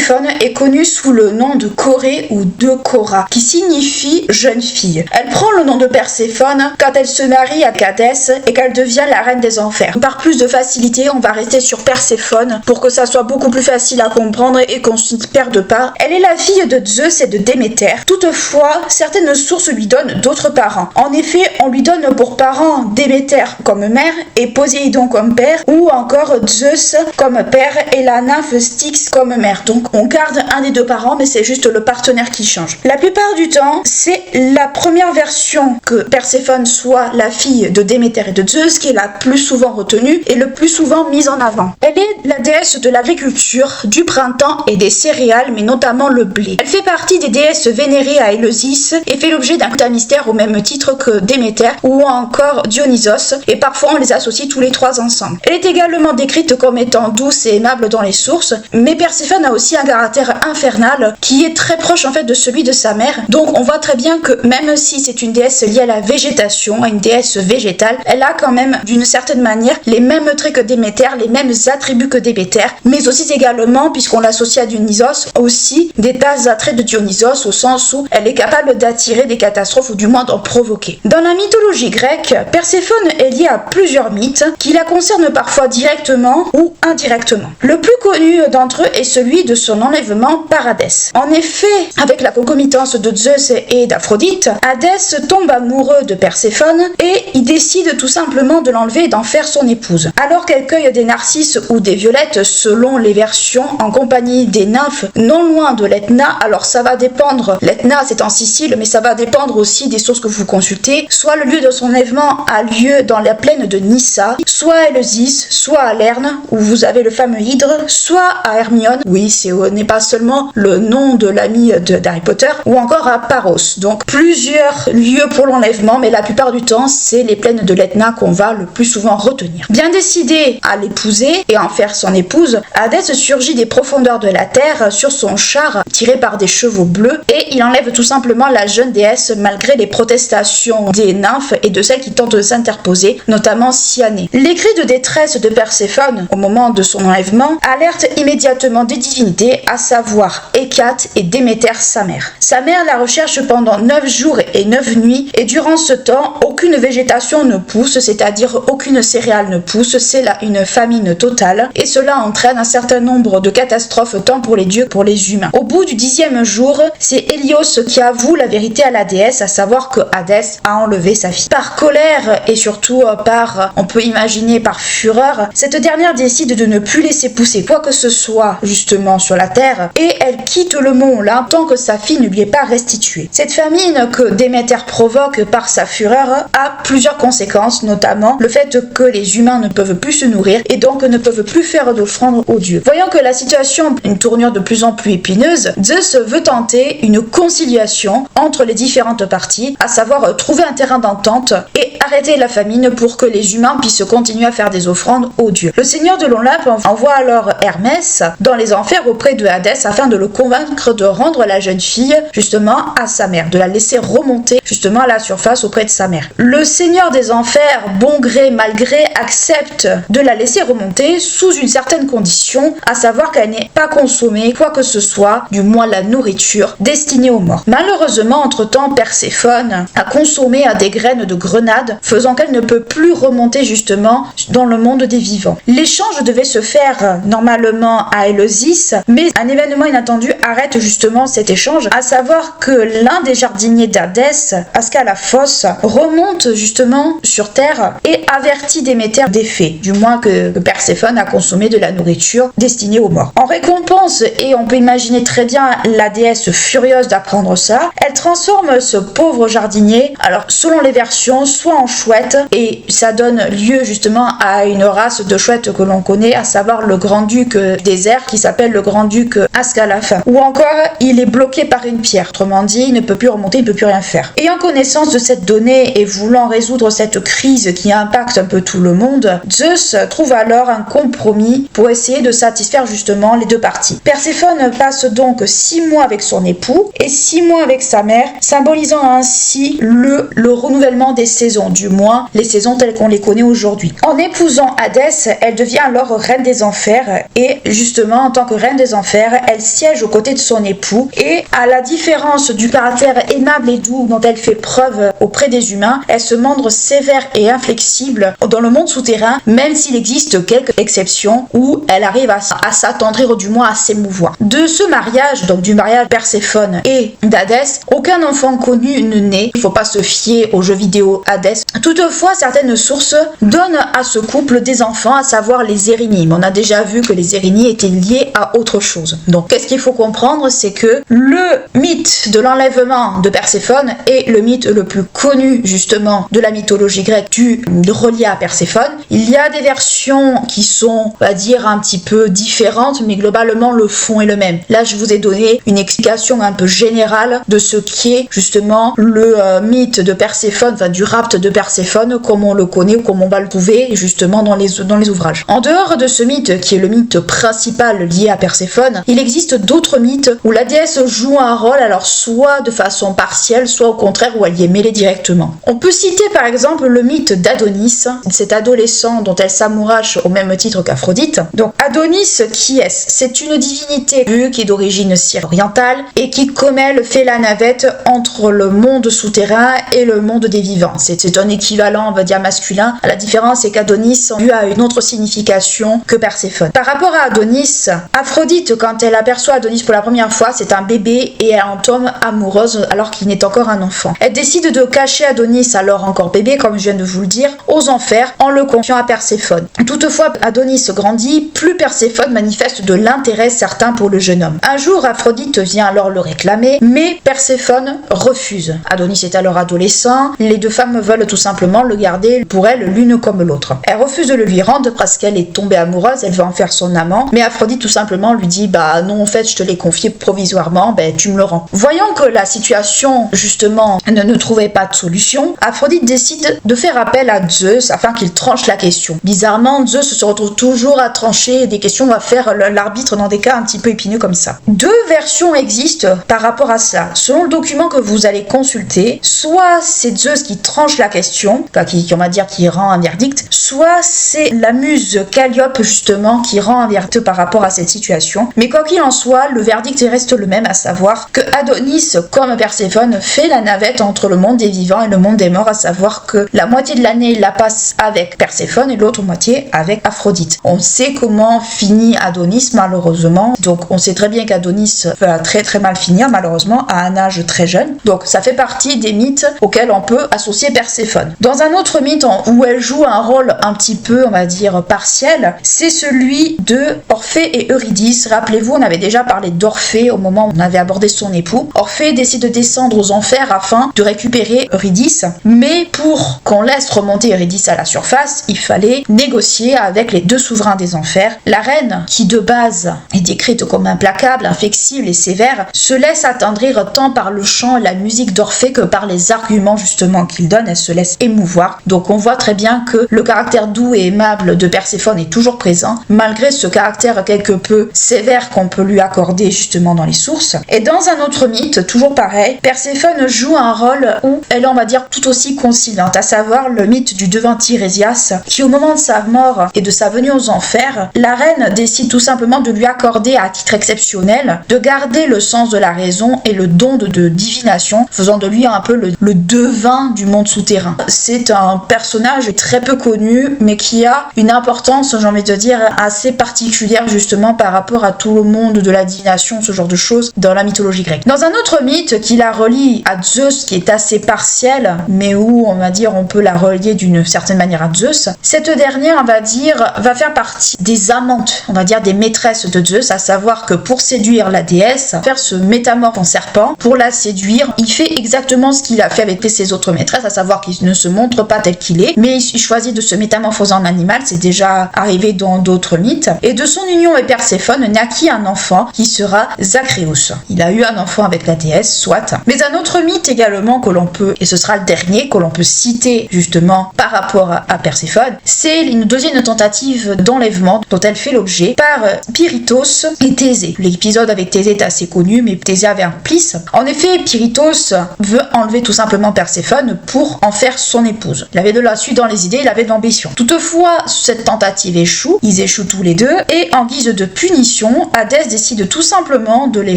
B: Perséphone est connue sous le nom de Corée ou de Cora, qui signifie jeune fille. Elle prend le nom de Perséphone quand elle se marie avec Hadès et qu'elle devient la reine des enfers. Par plus de facilité, on va rester sur Perséphone pour que ça soit beaucoup plus facile à comprendre et qu'on s'y perde pas. Elle est la fille de Zeus et de Déméter. Toutefois, certaines sources lui donnent d'autres parents. En effet, on lui donne pour parents Déméter comme mère et Poséidon comme père, ou encore Zeus comme père et la nymphe Styx comme mère. Donc on garde un des deux parents, mais c'est juste le partenaire qui change. La plupart du temps, c'est la première version que Perséphone soit la fille de Déméter et de Zeus qui est la plus souvent retenue et le plus souvent mise en avant. Elle est la déesse de l'agriculture, du printemps et des céréales, mais notamment le blé. Elle fait partie des déesses vénérées à Éleusis et fait l'objet d'un culte à mystère au même titre que Déméter ou encore Dionysos, et parfois on les associe tous les trois ensemble. Elle est également décrite comme étant douce et aimable dans les sources, mais Perséphone a aussi un caractère infernal qui est très proche en fait de celui de sa mère. Donc on voit très bien que même si c'est une déesse liée à la végétation, à une déesse végétale, elle a quand même d'une certaine manière les mêmes traits que Déméter, les mêmes attributs que Déméter, mais aussi également, puisqu'on l'associe à Dionysos, aussi des tas d'attraits de Dionysos au sens où elle est capable d'attirer des catastrophes ou du moins d'en provoquer. Dans la mythologie grecque, Perséphone est liée à plusieurs mythes qui la concernent parfois directement ou indirectement. Le plus connu d'entre eux est celui de son enlèvement par Hadès. En effet, avec la concomitance de Zeus et d'Aphrodite, Hadès tombe amoureux de Perséphone et il décide tout simplement de l'enlever et d'en faire son épouse. Alors qu'elle cueille des narcisses ou des violettes selon les versions en compagnie des nymphes non loin de l'Etna, alors ça va dépendre, l'Etna c'est en Sicile, mais ça va dépendre aussi des sources que vous consultez, soit le lieu de son enlèvement a lieu dans la plaine de Nyssa, soit à Éleusis, soit à Lerne, où vous avez le fameux Hydre, soit à Hermione, oui, ce n'est pas seulement le nom de l'ami d'Harry Potter, ou encore à Paros. Donc plusieurs lieux pour l'enlèvement, mais la plupart du temps, c'est les plaines de l'Etna qu'on va le plus souvent retenir. Bien décidé à l'épouser et en faire son épouse, Hadès surgit des profondeurs de la terre sur son char tiré par des chevaux bleus et il enlève tout simplement la jeune déesse malgré les protestations des nymphes et de celles qui tentent de s'interposer, notamment Cyanée. Les cris de détresse de Perséphone au moment de son enlèvement alertent immédiatement des divinités, à savoir Hécate et Déméter sa mère. Sa mère la recherche pendant 9 jours et 9 nuits et durant ce temps, aucune végétation ne pousse, c'est-à-dire aucune céréale ne pousse, c'est là une famine totale et cela entraîne un certain nombre de catastrophes tant pour les dieux que pour les humains. Au bout du 10e jour, c'est Hélios qui avoue la vérité à la déesse, à savoir que Hadès a enlevé sa fille. Par colère et surtout par, on peut imaginer par fureur, cette dernière décide de ne plus laisser pousser quoi que ce soit justement sur la terre et elle quitte le mont là tant que sa fille ne lui est pas restituée. Cette famine que Déméter provoque par sa fureur a plusieurs conséquences, notamment le fait que les humains ne peuvent plus se nourrir et donc ne peuvent plus faire d'offrandes aux dieux. Voyant que la situation a une tournure de plus en plus épineuse, Zeus veut tenter une conciliation entre les différentes parties, à savoir trouver un terrain d'entente et arrêter la famine pour que les humains puissent continuer à faire des offrandes aux dieux. Le seigneur de l'Olympe envoie alors Hermès dans les enfers auprès de Hadès afin de le convaincre de rendre la jeune fille justement à sa mère, de la laisser remonter justement à la surface auprès de sa mère. Le seigneur des enfers, bon gré mal gré, accepte de la laisser remonter sous une certaine condition, à savoir qu'elle n'ait pas consommé quoi que ce soit, du moins la nourriture destinée aux morts. Malheureusement, entre-temps, Perséphone a consommé des graines de grenade, faisant qu'elle ne peut plus remonter justement dans le monde des vivants. L'échange devait se faire normalement à Éleusis, mais un événement inattendu arrête justement cet échange, à savoir que l'un des jardiniers d'Hadès, Ascalaphos, remonte justement sur terre et avertit Déméter des faits, du moins que Perséphone a consommé de la nourriture destinée aux morts. En récompense, et on peut imaginer très bien la déesse furieuse d'apprendre ça, elle transforme ce pauvre jardinier, alors selon les versions, soit en chouette, et ça donne lieu justement à une race de chouettes que l'on connaît, à savoir le grand-duc des airs qui s'appelle le grand-duc Ascalaphe, ou encore il est bloqué par une pierre. Autrement dit, il ne peut plus remonter, il ne peut plus rien faire. Ayant connaissance de cette donnée et voulant résoudre cette crise qui impacte un peu tout le monde, Zeus trouve alors un compromis pour essayer de satisfaire justement les deux parties. Perséphone passe donc 6 mois avec son époux et 6 mois avec sa mère, symbolisant ainsi le renouvellement des saisons, du moins les saisons telles qu'on les connaît aujourd'hui. En épousant Hadès, elle devient alors reine des enfers et justement en tant que reine des enfers, elle siège aux côtés de son époux et à la différence du caractère aimable et doux dont elle fait preuve auprès des humains, elle se montre sévère et inflexible dans le monde souterrain, même s'il existe quelques exceptions où elle arrive à s'attendrir ou du moins à s'émouvoir. De ce mariage, donc du mariage Perséphone et d'Hadès, aucun enfant connu ne naît. Il ne faut pas se fier aux jeux vidéo Hadès. Toutefois, certaines sources donnent à ce couple des enfants, à savoir les Érinnies. Mais on a déjà vu que les Érinnies étaient liées à autre chose. Donc, qu'est-ce qu'il faut comprendre, c'est que le mythe de l'enlèvement de Perséphone est le mythe le plus connu justement de la mythologie grecque relié à Perséphone. Il y a des versions qui sont, on va dire, un petit peu différentes, mais globalement le fond est le même. Là, je vous ai donné une explication un peu générale de ce qui est justement le mythe de Perséphone, enfin du rapt de Perséphone, comme on le connaît ou comme on va le trouver justement dans les ouvrages. En dehors de ce mythe, qui est le mythe principal lié à Perséphone, il existe d'autres mythes où la déesse joue un rôle, alors soit de façon partielle, soit au contraire où elle y est mêlée directement. On peut citer par exemple le mythe d'Adonis, cet adolescent dont elle s'amourache au même titre qu'Aphrodite. Donc Adonis, qui est-ce? C'est une divinité qui est d'origine orientale et qui, comme elle, fait la navette entre le monde souterrain et le monde des vivants. C'est un équivalent, on va dire, masculin. La différence, c'est qu'Adonis a une autre signification que Perséphone. Par rapport à Adonis, Aphrodite, quand elle aperçoit Adonis pour la première fois, c'est un bébé et elle en tombe amoureuse alors qu'il n'est encore un enfant. Elle décide de cacher Adonis, alors encore bébé, comme je viens de vous le dire, aux enfers en le confiant à Perséphone. Toutefois, Adonis grandit, plus Perséphone manifeste de l'intérêt certain pour le jeune homme. Un jour, Aphrodite vient alors le réclamer, mais Perséphone refuse. Adonis est alors adolescent, les deux femmes veulent tout simplement le garder pour elles l'une comme l'autre. Elle refuse de le lui rendre parce qu'elle est tombée amoureuse, elle veut en faire son amant, mais Aphrodite tout simplement lui dit bah non, en fait je te l'ai confié provisoirement, tu me le rends. Voyant que la situation justement ne trouvait pas de solution, Aphrodite décide de faire appel à Zeus afin qu'il tranche la question. Bizarrement, Zeus se retrouve toujours à trancher des questions, à faire l'arbitre dans des cas un petit peu épineux comme ça. Deux versions existent par rapport à ça. Selon le document que vous allez consulter, soit c'est Zeus qui tranche la question, enfin on va dire qui rend un verdict, soit c'est la muse Calliope justement qui rend un verdict par rapport à cette situation. Mais quoi qu'il en soit, le verdict reste le même, à savoir que Adonis, comme Perséphone, fait la navette entre le monde des vivants et le monde des morts, à savoir que la moitié de l'année il la passe avec Perséphone et l'autre moitié avec Aphrodite. On sait comment finit Adonis malheureusement, donc on sait très bien qu'Adonis va très très mal finir malheureusement à un âge très jeune, donc ça fait partie des mythes auxquels on peut associer Perséphone. Dans un autre mythe où elle joue un rôle un petit peu, on va dire, partiel, c'est celui de Orphée et Eurydice. Rappelez-vous, on avait déjà parlé d'Orphée au moment où on avait abordé son époux. Orphée décide de descendre aux enfers afin de récupérer Eurydice, mais pour qu'on laisse remonter Eurydice à la surface, il fallait négocier avec les deux souverains des enfers. La reine, qui de base est décrite comme implacable, inflexible et sévère, se laisse attendrir tant par le chant et la musique d'Orphée que par les arguments justement qu'il donne. Elle se laisse émouvoir. Donc on voit très bien que le caractère doux et aimable de Perséphone est toujours présent, malgré ce caractère quelque peu sévère qu'on peut lui accorder justement dans les sources. Et dans un autre mythe, toujours pareil, Perséphone joue un rôle où elle est, on va dire, tout aussi conciliante, à savoir le mythe du devin Tirésias, qui au moment de sa mort et de sa venue aux enfers, la reine décide tout simplement de lui accorder à titre exceptionnel de garder le sens de la raison et le don de divination, faisant de lui un peu le devin du monde souterrain. C'est un personnage très peu connu, mais qui a une importance, j'ai envie de dire, assez particulière justement par rapport à tout le monde de la divination, ce genre de choses dans la mythologie grecque. Dans un autre mythe qui la relie à Zeus, qui est assez partiel, mais où on va dire on peut la relier d'une certaine manière à Zeus, cette dernière, on va dire, va faire partie des amantes, on va dire des maîtresses de Zeus, à savoir que pour séduire la déesse, faire se métamorphe en serpent, pour la séduire, il fait exactement ce qu'il a fait avec ses autres maîtresses, à savoir qu'il ne se montre pas tel qu'il est, mais il choisit de se métamorphoser en animal, c'est déjà arrivé dans d'autres mythes, et de son union avec Perséphone naquit un enfant qui sera Zagreus. Il a eu un enfant avec la déesse, soit. Mais un autre mythe également que l'on peut, et ce sera le dernier que l'on peut citer justement par rapport à Perséphone, c'est une deuxième tentative d'enlèvement dont elle fait l'objet par Pirithos et Thésée. L'épisode avec Thésée est assez connu, mais Thésée avait un plice. En effet, Pirithos veut enlever tout simplement Perséphone pour en faire son épouse. Il avait de la suite dans les idées, il avait de l'ambition. Toutefois, cette tentative échoue, ils échouent tous les deux, et en guise de punition, Hadès décide tout simplement de les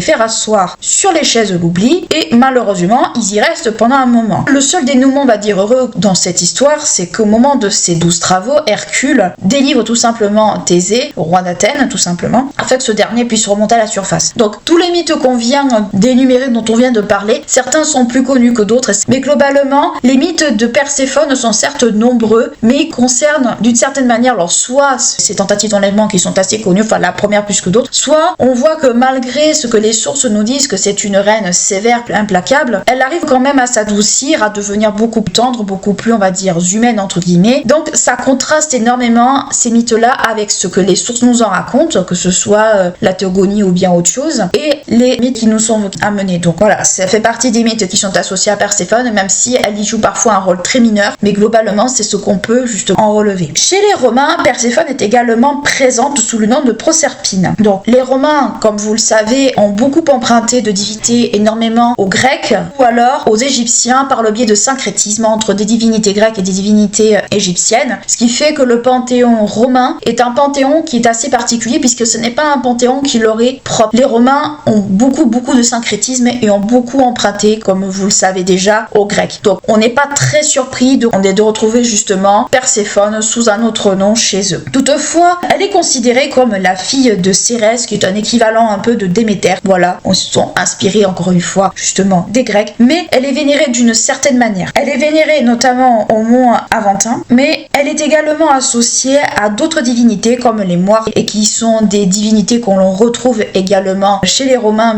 B: faire asseoir sur les chaises de l'oubli, et malheureusement, ils y restent pendant un moment. Le seul dénouement, on va dire, heureux dans cette histoire, c'est qu'au moment de ses 12 travaux, Hercule délivre tout simplement Thésée, au roi d'Athènes, tout simplement, afin que ce dernier puisse remonter à la surface. Donc, tous les mythes qu'on vient d'énumérer, dont on vient de parler, certains sont plus connus que d'autres, mais globalement, les mythes de Perséphone sont certes nombreux, mais concernent d'une certaine manière, alors soit ces tentatives d'enlèvement qui sont assez connues, enfin la première plus que d'autres, soit on voit que malgré ce que les sources nous disent que c'est une reine sévère, implacable, elle arrive quand même à s'adoucir, à devenir beaucoup plus tendre, beaucoup plus, on va dire, humaine entre guillemets. Donc ça contraste énormément ces mythes-là avec ce que les sources nous en racontent, que ce soit la théogonie ou bien autre chose, et les mythes qui nous sont amenés. Donc voilà, ça fait partie des mythes qui sont associés à Perséphone, même si elle y joue parfois un rôle très mineur, mais globalement c'est ce qu'on peut justement en relever. Chez les Romains, Perséphone est également présente sous le nom de Proserpine. Donc les Romains, comme vous le savez, ont beaucoup emprunté de divinités énormément aux Grecs ou alors aux Égyptiens par le biais de syncrétisme entre des divinités grecques et des divinités égyptiennes, ce qui fait que le panthéon romain est un panthéon qui est assez particulier puisque ce n'est pas un panthéon qui leur est propre. Les Romains ont beaucoup de syncrétisme et ont beaucoup emprunté, comme vous le savez déjà, aux Grecs. Donc on n'est pas très surpris de retrouver justement Perséphone sous un autre nom chez eux. Toutefois, elle est considérée comme la fille de Cérès, qui est un équivalent un peu de Déméter. Voilà, on se sont inspirés encore une fois justement des Grecs, mais elle est vénérée d'une certaine manière. Elle est vénérée notamment au mont Aventin, mais elle est également associée à d'autres divinités comme les Moires, et qui sont des divinités qu'on retrouve également chez les Romains,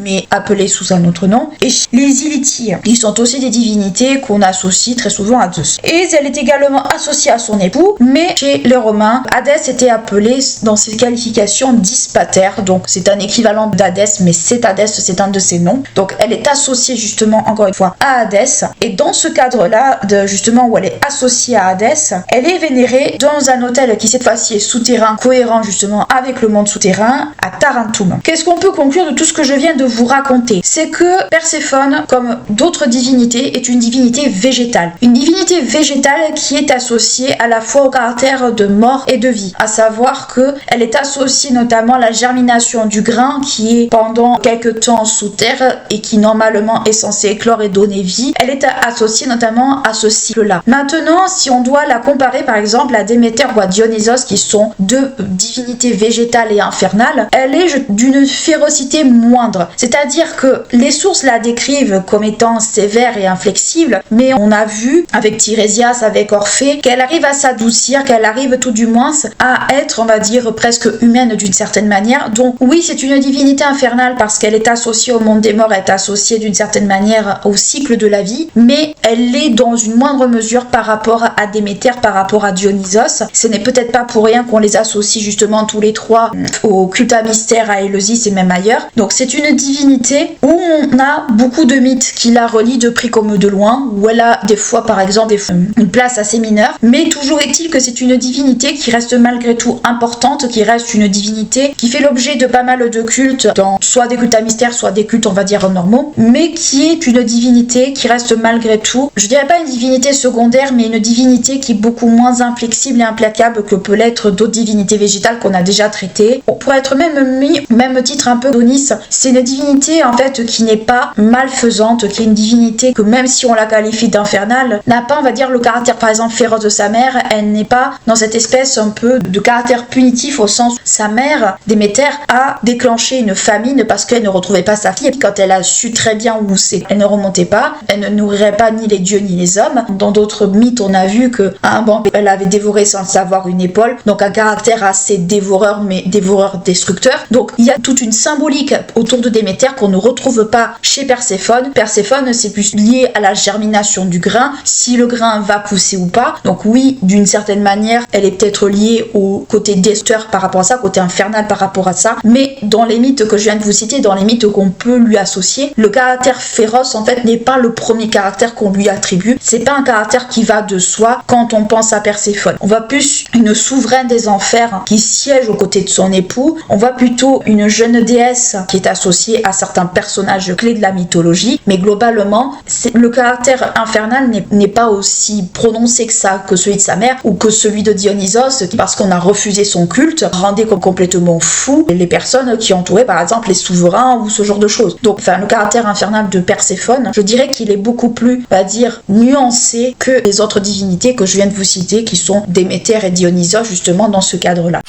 B: mais appelées sous un autre nom, et les Ilithyes, qui sont aussi des divinités qu'on associe très souvent à Zeus. Et elle est également associée à son époux, mais chez les Romains, Hadès était appelé dans ses qualifications Dispater, donc c'est un équivalent d'Hadès, mais c'est Hadès, c'est un de ses noms. Donc elle est associée justement encore une fois à Hadès, et dans ce cadre-là, justement où elle est associée à Hadès, elle est vénérée dans un hôtel qui cette fois-ci est souterrain, cohérent justement avec le monde souterrain, à Tarentum. Qu'est-ce qu'on peut conclure de tout ce que je viens de vous raconter? C'est que Perséphone, comme d'autres divinités, est une divinité végétale. Une divinité végétale qui est associée à la fois au caractère de mort et de vie. À savoir qu'elle est associée notamment à la germination du grain qui est pendant quelques temps sous terre et qui normalement est censé éclore et donner vie. Elle est associée notamment à ce cycle-là. Maintenant, si on doit la comparer par exemple à Déméter ou à Dionysos, qui sont deux divinités végétales et infernales, elle est d'une férocité moindre. C'est-à-dire que les sources la décrivent comme étant sévère et inflexible, mais on a vu avec Tirésias, avec Orphée, qu'elle arrive à s'adoucir, qu'elle arrive tout du moins à être, on va dire, presque humaine d'une certaine manière. Donc oui, c'est une divinité infernale parce qu'elle est associée au monde des morts, elle est associée d'une certaine manière au cycle de la vie, mais elle l'est dans une moindre mesure par rapport à Déméter, par rapport à Dionysos. Ce n'est peut-être pas pour rien qu'on les associe justement tous les trois au culte à mystère, à Éleusis et même ailleurs. Donc c'est une divinité où on a beaucoup de mythes qui la relient de près comme de loin, où elle a des fois par exemple une place assez mineure, mais toujours est-il que c'est une divinité qui reste malgré tout importante, qui reste une divinité qui fait l'objet de pas mal de cultes, dans soit des cultes à mystère, soit des cultes on va dire normaux, mais qui est une divinité qui reste malgré tout, je dirais pas une divinité secondaire, mais une divinité qui est beaucoup moins inflexible et implacable que peut l'être d'autres divinités végétales qu'on a déjà traitées. On pourrait être même mis au même titre un peu d'Onis, c'est une divinité en fait qui n'est pas malfaisante, qui est une divinité que même si on la qualifie d'infernale, n'a pas on va dire le caractère par exemple féroce de sa mère, elle n'est pas dans cette espèce un peu de caractère punitif au sens où sa mère, Déméter, a déclenché une famine parce qu'elle ne retrouvait pas sa fille, et quand elle a su très bien où c'est, elle ne remontait pas, elle ne nourrirait pas ni les dieux ni les hommes. Dans d'autres mythes, on a vu que à un moment, elle avait dévoré sans le savoir une épaule, donc un caractère assez dévoreur, mais dévoreur destructeur. Donc il y a toute une symbolique autour de Déméter qu'on ne retrouve pas chez Perséphone. Perséphone, c'est plus lié à la germination du grain, si le grain va pousser ou pas. Donc oui, d'une certaine manière, elle est peut-être liée au côté destructeur par rapport à ça, côté infernal par rapport à ça, mais dans les mythes que je viens de vous citer, dans les mythes qu'on peut lui associer, le caractère féroce en fait n'est pas le premier caractère qu'on lui attribue. C'est pas un caractère qui va de soi quand on pense à Perséphone. On voit plus une souveraine des enfers qui siège aux côtés de son époux. On voit plutôt une jeune déesse qui est associée à certains personnages clés de la mythologie. Mais globalement, le caractère infernal n'est pas aussi prononcé que ça, que celui de sa mère ou que celui de Dionysos, qui, parce qu'on a refusé son culte, rendait complètement fou les personnes qui entouraient par exemple les souverains ou ce genre de choses. Donc le caractère infernal de Perséphone, je dirais qu'il est beaucoup plus, on va dire, nuancé que les autres divinités que je viens de vous citer, qui sont Déméter et Dionysos, justement dans ce cadre-là.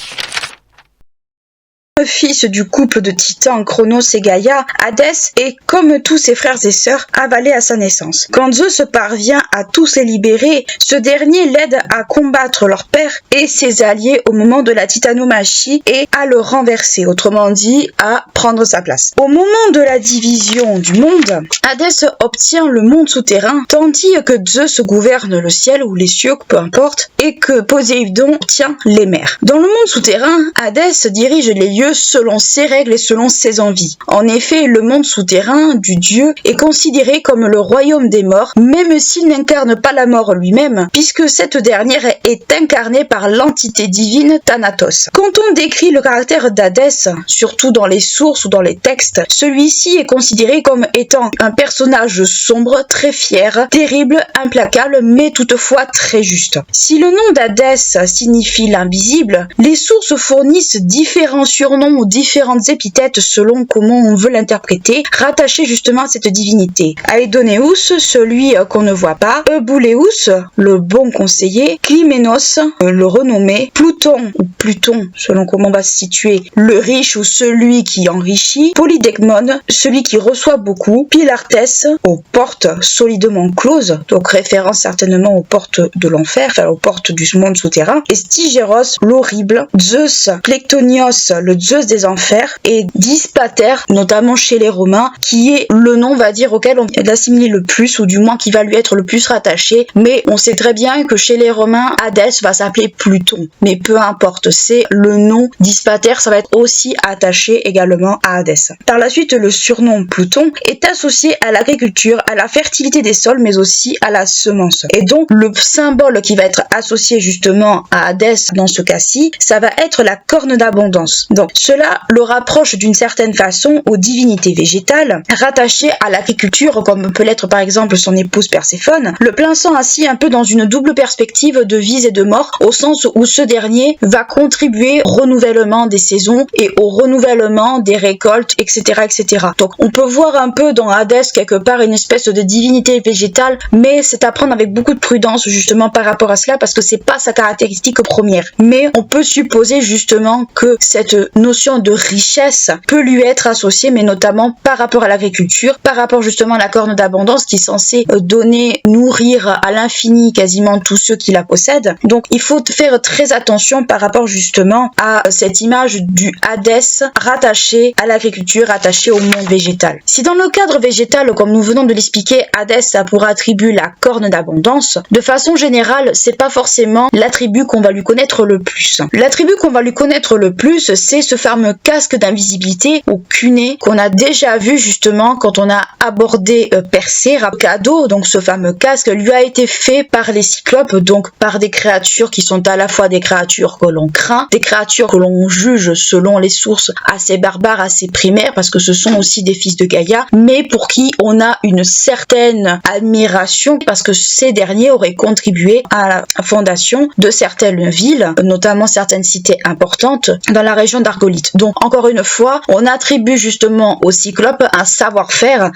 C: Fils du couple de titans Chronos et Gaïa, Hadès est, comme tous ses frères et sœurs, avalé à sa naissance. Quand Zeus parvient à tous les libérer, ce dernier l'aide à combattre leur père et ses alliés au moment de la titanomachie et à le renverser, autrement dit, à prendre sa place. Au moment de la division du monde, Hadès obtient le monde souterrain, tandis que Zeus gouverne le ciel ou les cieux, peu importe, et que Poséidon obtient les mers. Dans le monde souterrain, Hadès dirige les lieux selon ses règles et selon ses envies. En effet, le monde souterrain du dieu est considéré comme le royaume des morts, même s'il n'incarne pas la mort lui-même, puisque cette dernière est incarnée par l'entité divine Thanatos. Quand on décrit le caractère d'Hadès, surtout dans les sources ou dans les textes, celui-ci est considéré comme étant un personnage sombre, très fier, terrible, implacable, mais toutefois très juste. Si le nom d'Hadès signifie l'invisible, les sources fournissent différents surnoms ou différentes épithètes selon comment on veut l'interpréter, rattachés justement à cette divinité. Aedoneus, celui qu'on ne voit pas, Eubouleus, le bon conseiller, Clyménos, le renommé, Pluton ou Pluton, selon comment on va se situer, le riche ou celui qui enrichit, Polydecmon, celui qui reçoit beaucoup, Pilartès, aux portes solidement closes, donc référence certainement aux portes de l'enfer, enfin aux portes du monde souterrain, et Stygéros, l'horrible, Zeus, Plectonios, le Zeus des enfers, et Dispater, notamment chez les Romains, qui est le nom, on va dire, auquel on l'assimile le plus, ou du moins qui va lui être le plus rattaché, mais on sait très bien que chez les Romains, Hadès va s'appeler Pluton, mais peu importe, c'est le nom Dispater, ça va être aussi attaché également à Hadès. Par la suite, le surnom Pluton est associé à l'agriculture, à la fertilité des sols, mais aussi à la semence. Et donc, le symbole qui va être associé justement à Hadès dans ce cas-ci, ça va être la corne d'abondance. Donc, cela le rapproche d'une certaine façon aux divinités végétales rattachées à l'agriculture, comme peut l'être par exemple son épouse Perséphone, le plaçant ainsi un peu dans une double perspective de vie et de mort, au sens où ce dernier va contribuer au renouvellement des saisons et au renouvellement des récoltes, etc., etc. Donc on peut voir un peu dans Hadès quelque part une espèce de divinité végétale, mais c'est à prendre avec beaucoup de prudence justement par rapport à cela, parce que c'est pas sa caractéristique première. Mais on peut supposer justement que cette notion de richesse peut lui être associée, mais notamment par rapport à l'agriculture, par rapport justement à la corne d'abondance qui est censée donner, nourrir à l'infini quasiment tous ceux qui la possèdent. Donc il faut faire très attention par rapport justement à cette image du Hadès rattaché à l'agriculture, rattaché au monde végétal. Si dans le cadre végétal, comme nous venons de l'expliquer, Hadès a pour attribut la corne d'abondance, de façon générale, c'est pas forcément l'attribut qu'on va lui connaître le plus. L'attribut qu'on va lui connaître le plus, c'est ce fameux casque d'invisibilité ou cuné qu'on a déjà vu justement quand on a abordé Persée, cadeau. Donc ce fameux casque lui a été fait par les cyclopes, donc par des créatures qui sont à la fois des créatures que l'on craint, des créatures que l'on juge selon les sources assez barbares, assez primaires, parce que ce sont aussi des fils de Gaïa, mais pour qui on a une certaine admiration parce que ces derniers auraient contribué à la fondation de certaines villes, notamment certaines cités importantes dans la région d'Argolite. Donc encore une fois, on attribue justement au cyclope un savoir-faire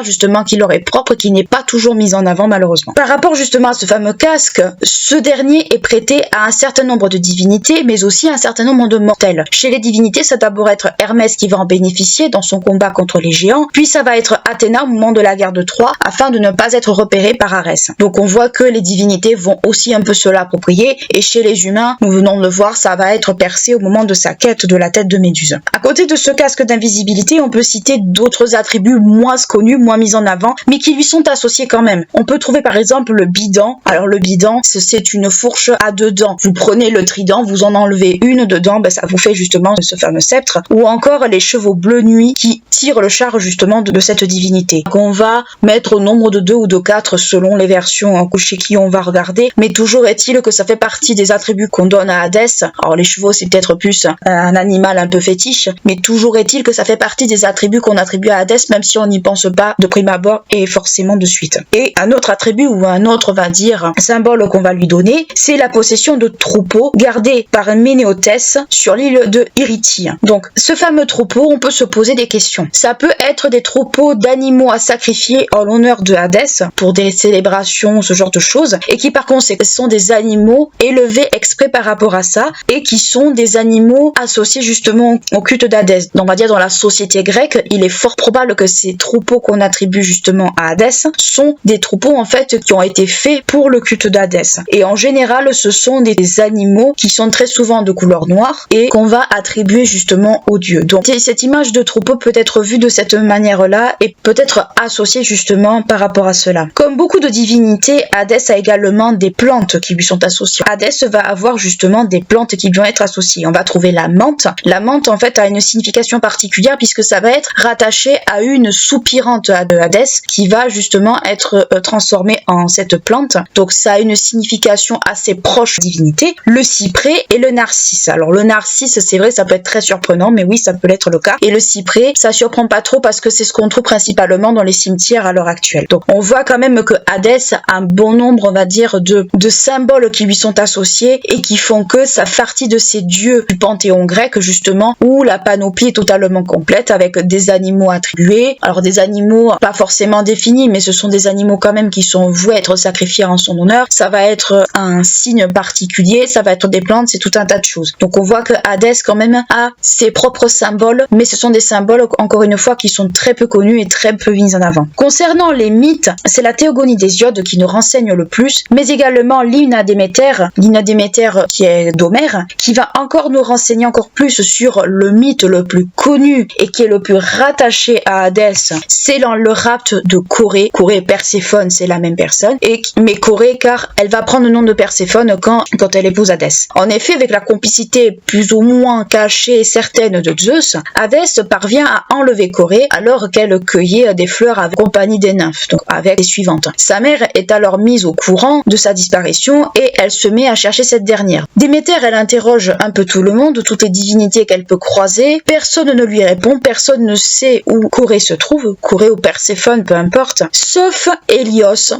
C: justement qui leur est propre, qui n'est pas toujours mis en avant malheureusement. Par rapport justement à ce fameux casque, ce dernier est prêté à un certain nombre de divinités, mais aussi à un certain nombre de mortels. Chez les divinités, ça doit d'abord être Hermès qui va en bénéficier dans son combat contre les géants, puis ça va être Athéna au moment de la guerre de Troie, afin de ne pas être repéré par Arès. Donc on voit que les divinités vont aussi un peu se l'approprier, et chez les humains, nous venons de le voir, ça va être Persée au moment de sa quête porte de la tête de Méduse. À côté de ce casque d'invisibilité, on peut citer d'autres attributs moins connus, moins mis en avant, mais qui lui sont associés quand même. On peut trouver par exemple le bident. Alors le bident, c'est une fourche à 2 dents. Vous prenez le trident, vous en enlevez une dedans, ça vous fait justement ce fameux sceptre. Ou encore les chevaux bleus nuit qui tirent le char justement de cette divinité, qu'on va mettre au nombre de 2 ou de 4 selon les versions chez qui on va regarder, mais toujours est-il que ça fait partie des attributs qu'on donne à Hadès. Alors les chevaux c'est peut-être plus un animal un peu fétiche, mais toujours est-il que ça fait partie des attributs qu'on attribue à Hadès, même si on n'y pense pas de prime abord et forcément de suite. Et un autre attribut ou un autre, on va dire, symbole qu'on va lui donner, c'est la possession de troupeaux gardés par Ménéothès sur l'île de Iriti. Donc ce fameux troupeau, on peut se poser des questions. Ça peut être des troupeaux d'animaux à sacrifier en l'honneur de Hadès pour des célébrations, ce genre de choses, et qui par conséquent sont des animaux élevés exprès par rapport à ça, et qui sont des animaux associés justement au culte d'Hadès. On va dire dans la société grecque, il est fort probable que ces troupeaux qu'on attribue justement à Hadès sont des troupeaux en fait qui ont été faits pour le culte d'Hadès. Et en général, ce sont des animaux qui sont très souvent de couleur noire et qu'on va attribuer justement aux dieux. Donc cette image de troupeau peut être vue de cette manière-là et peut être associée justement par rapport à cela. Comme beaucoup de divinités, Hadès a également des plantes qui lui sont associées. Hadès va avoir justement des plantes qui vont être associées. On va trouver la menthe. La menthe en fait a une signification particulière puisque ça va être rattaché à une soupirante de Hadès qui va justement être transformée en cette plante. Donc ça a une signification assez proche de la divinité. Le cyprès et le narcisse. Alors le narcisse, c'est vrai, ça peut être très surprenant, mais oui, ça peut être le cas. Et le cyprès, ça surprend pas trop parce que c'est ce qu'on trouve principalement dans les cimetières à l'heure actuelle. Donc on voit quand même que Hadès a un bon nombre, on va dire, de symboles qui lui sont associés et qui font que ça fait partie de ces dieux du panthéon grec justement où la panoplie est totalement complète avec des animaux attribués. Alors des animaux pas forcément définis, mais ce sont des animaux quand même qui sont voués à être sacrifiés en son honneur. Ça va être un signe particulier, ça va être des plantes, c'est tout un tas de choses. Donc on voit que Hadès quand même a ses propres symboles, mais ce sont des symboles encore une fois qui sont très peu connus et très peu mis en avant. Concernant les mythes, c'est la théogonie d'Hésiode qui nous renseigne le plus, mais également l'hymne à Déméter qui est d'Homère, qui va encore nous renseigner encore plus sur le mythe le plus connu et qui est le plus rattaché à Hadès. C'est le rapt de Corée. Corée et Perséphone, c'est la même personne, mais Corée car elle va prendre le nom de Perséphone quand elle épouse Hadès. En effet, avec la complicité plus ou moins cachée et certaine de Zeus, Hadès parvient à enlever Corée alors qu'elle cueillait des fleurs avec compagnie des nymphes, donc avec les suivantes. Sa mère est alors mise au courant de sa disparition et elle se met à chercher cette dernière. Déméter, elle interroge un peu tout le monde, toutes les divinités qu'elle peut croiser, personne ne lui répond, personne ne sait où Corée se trouve, Corée ou Perséphone, peu importe, sauf Hélios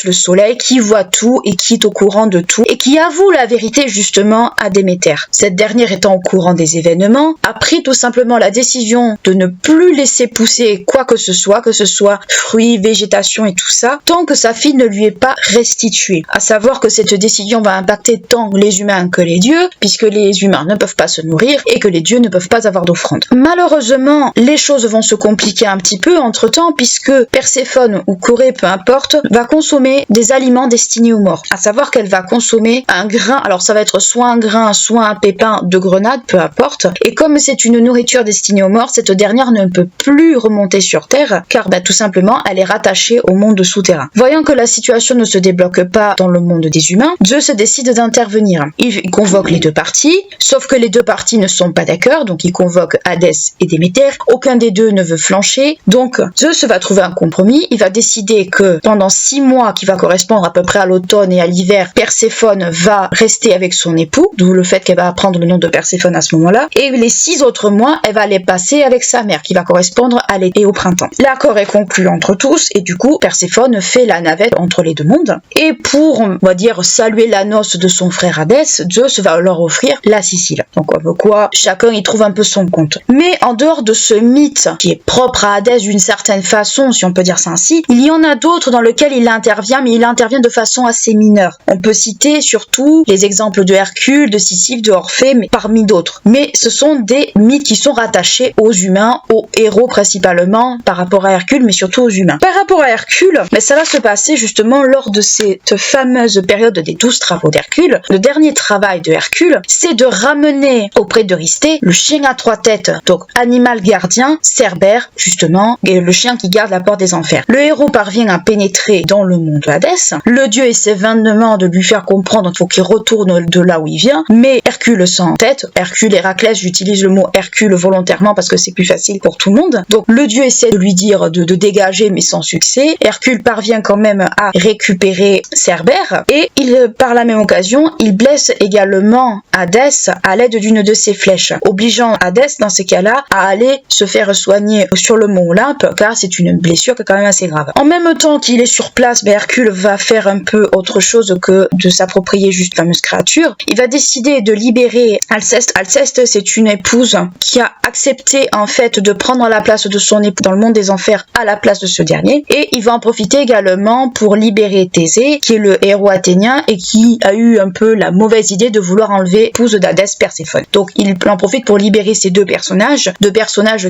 C: le soleil, qui voit tout et qui est au courant de tout et qui avoue la vérité justement à Déméter. Cette dernière étant au courant des événements, a pris tout simplement la décision de ne plus laisser pousser quoi que ce soit fruits, végétation et tout ça, tant que sa fille ne lui est pas restituée. À savoir que cette décision va impacter tant les humains que les dieux, puisque les humains ne peuvent pas se nourrir et que les dieux ne peuvent pas avoir d'offrande. Malheureusement, les choses vont se compliquer un petit peu entre-temps, puisque Perséphone ou Corée, peu importe, va consommer des aliments destinés aux morts. À savoir qu'elle va consommer un grain, alors ça va être soit un grain, soit un pépin de grenade, peu importe, et comme c'est une nourriture destinée aux morts, cette dernière ne peut plus remonter sur Terre, car tout simplement, elle est rattachée au monde souterrain. Voyant que la situation ne se débloque pas dans le monde des humains, Zeus décide d'intervenir. Il convoque les deux parties, sauf que les deux parties ne sont pas d'accord, donc il convoque Hadès et Déméter. Aucun des deux ne veut flancher, donc Zeus va trouver un compromis. Il va décider que pendant 6 mois, qui va correspondre à peu près à l'automne et à l'hiver, Perséphone va rester avec son époux, d'où le fait qu'elle va prendre le nom de Perséphone à ce moment-là, et les 6 autres mois, elle va les passer avec sa mère, qui va correspondre à l'été et au printemps. L'accord est conclu entre tous, et du coup, Perséphone fait la navette entre les deux mondes, et pour, on va dire, saluer la noce de son frère Hadès, Zeus va leur offrir la Sicile. Donc, comme quoi, chacun y trouve un peu son compte. Mais en dehors de ce mythe, qui est propre à Hadès d'une certaine façon, si on peut dire ça ainsi, il y en a d'autres dans lesquels il intervient, mais il intervient de façon assez mineure. On peut citer surtout les exemples de Hercule, de Sisyphe, de Orphée, mais parmi d'autres. Mais ce sont des mythes qui sont rattachés aux humains,
B: aux héros principalement par rapport à Hercule, mais surtout aux humains. Par rapport à Hercule, mais ça va se passer justement lors de cette fameuse période des 12 travaux d'Hercule. Le dernier travail de Hercule, c'est de ramener auprès d'Eurysthée le chien à 3 têtes, donc animal gardien, Cerbère, justement, et le chien qui garde la porte des enfers. Le héros parvient à pénétrer dans le monde de Hadès. Le dieu essaie vainement de lui faire comprendre qu'il faut qu'il retourne de là où il vient, mais Hercule s'entête. Hercule, Héraclès, j'utilise le mot Hercule volontairement parce que c'est plus facile pour tout le monde. Donc le dieu essaie de lui dire de dégager, mais sans succès. Hercule parvient quand même à récupérer Cerbère, et par la même occasion, il blesse également Hadès à l'aide d'une de ses flèches, obligeant Hadès dans ces cas-là à aller se faire soigner sur le mont Olympe, car c'est une blessure qui est quand même assez grave. En même temps qu'il est sur place, Hercule va faire un peu autre chose que de s'approprier juste la fameuse créature. Il va décider de libérer Alceste. Alceste, c'est une épouse qui a accepté en fait de prendre la place de son époux dans le monde des enfers à la place de ce dernier, et il va en profiter également pour libérer Thésée, qui est le héros athénien et qui a eu un peu la mauvaise idée de vouloir enlever l'épouse d'Hadès, Perséphone. Donc il en profite pour libérer ces deux personnages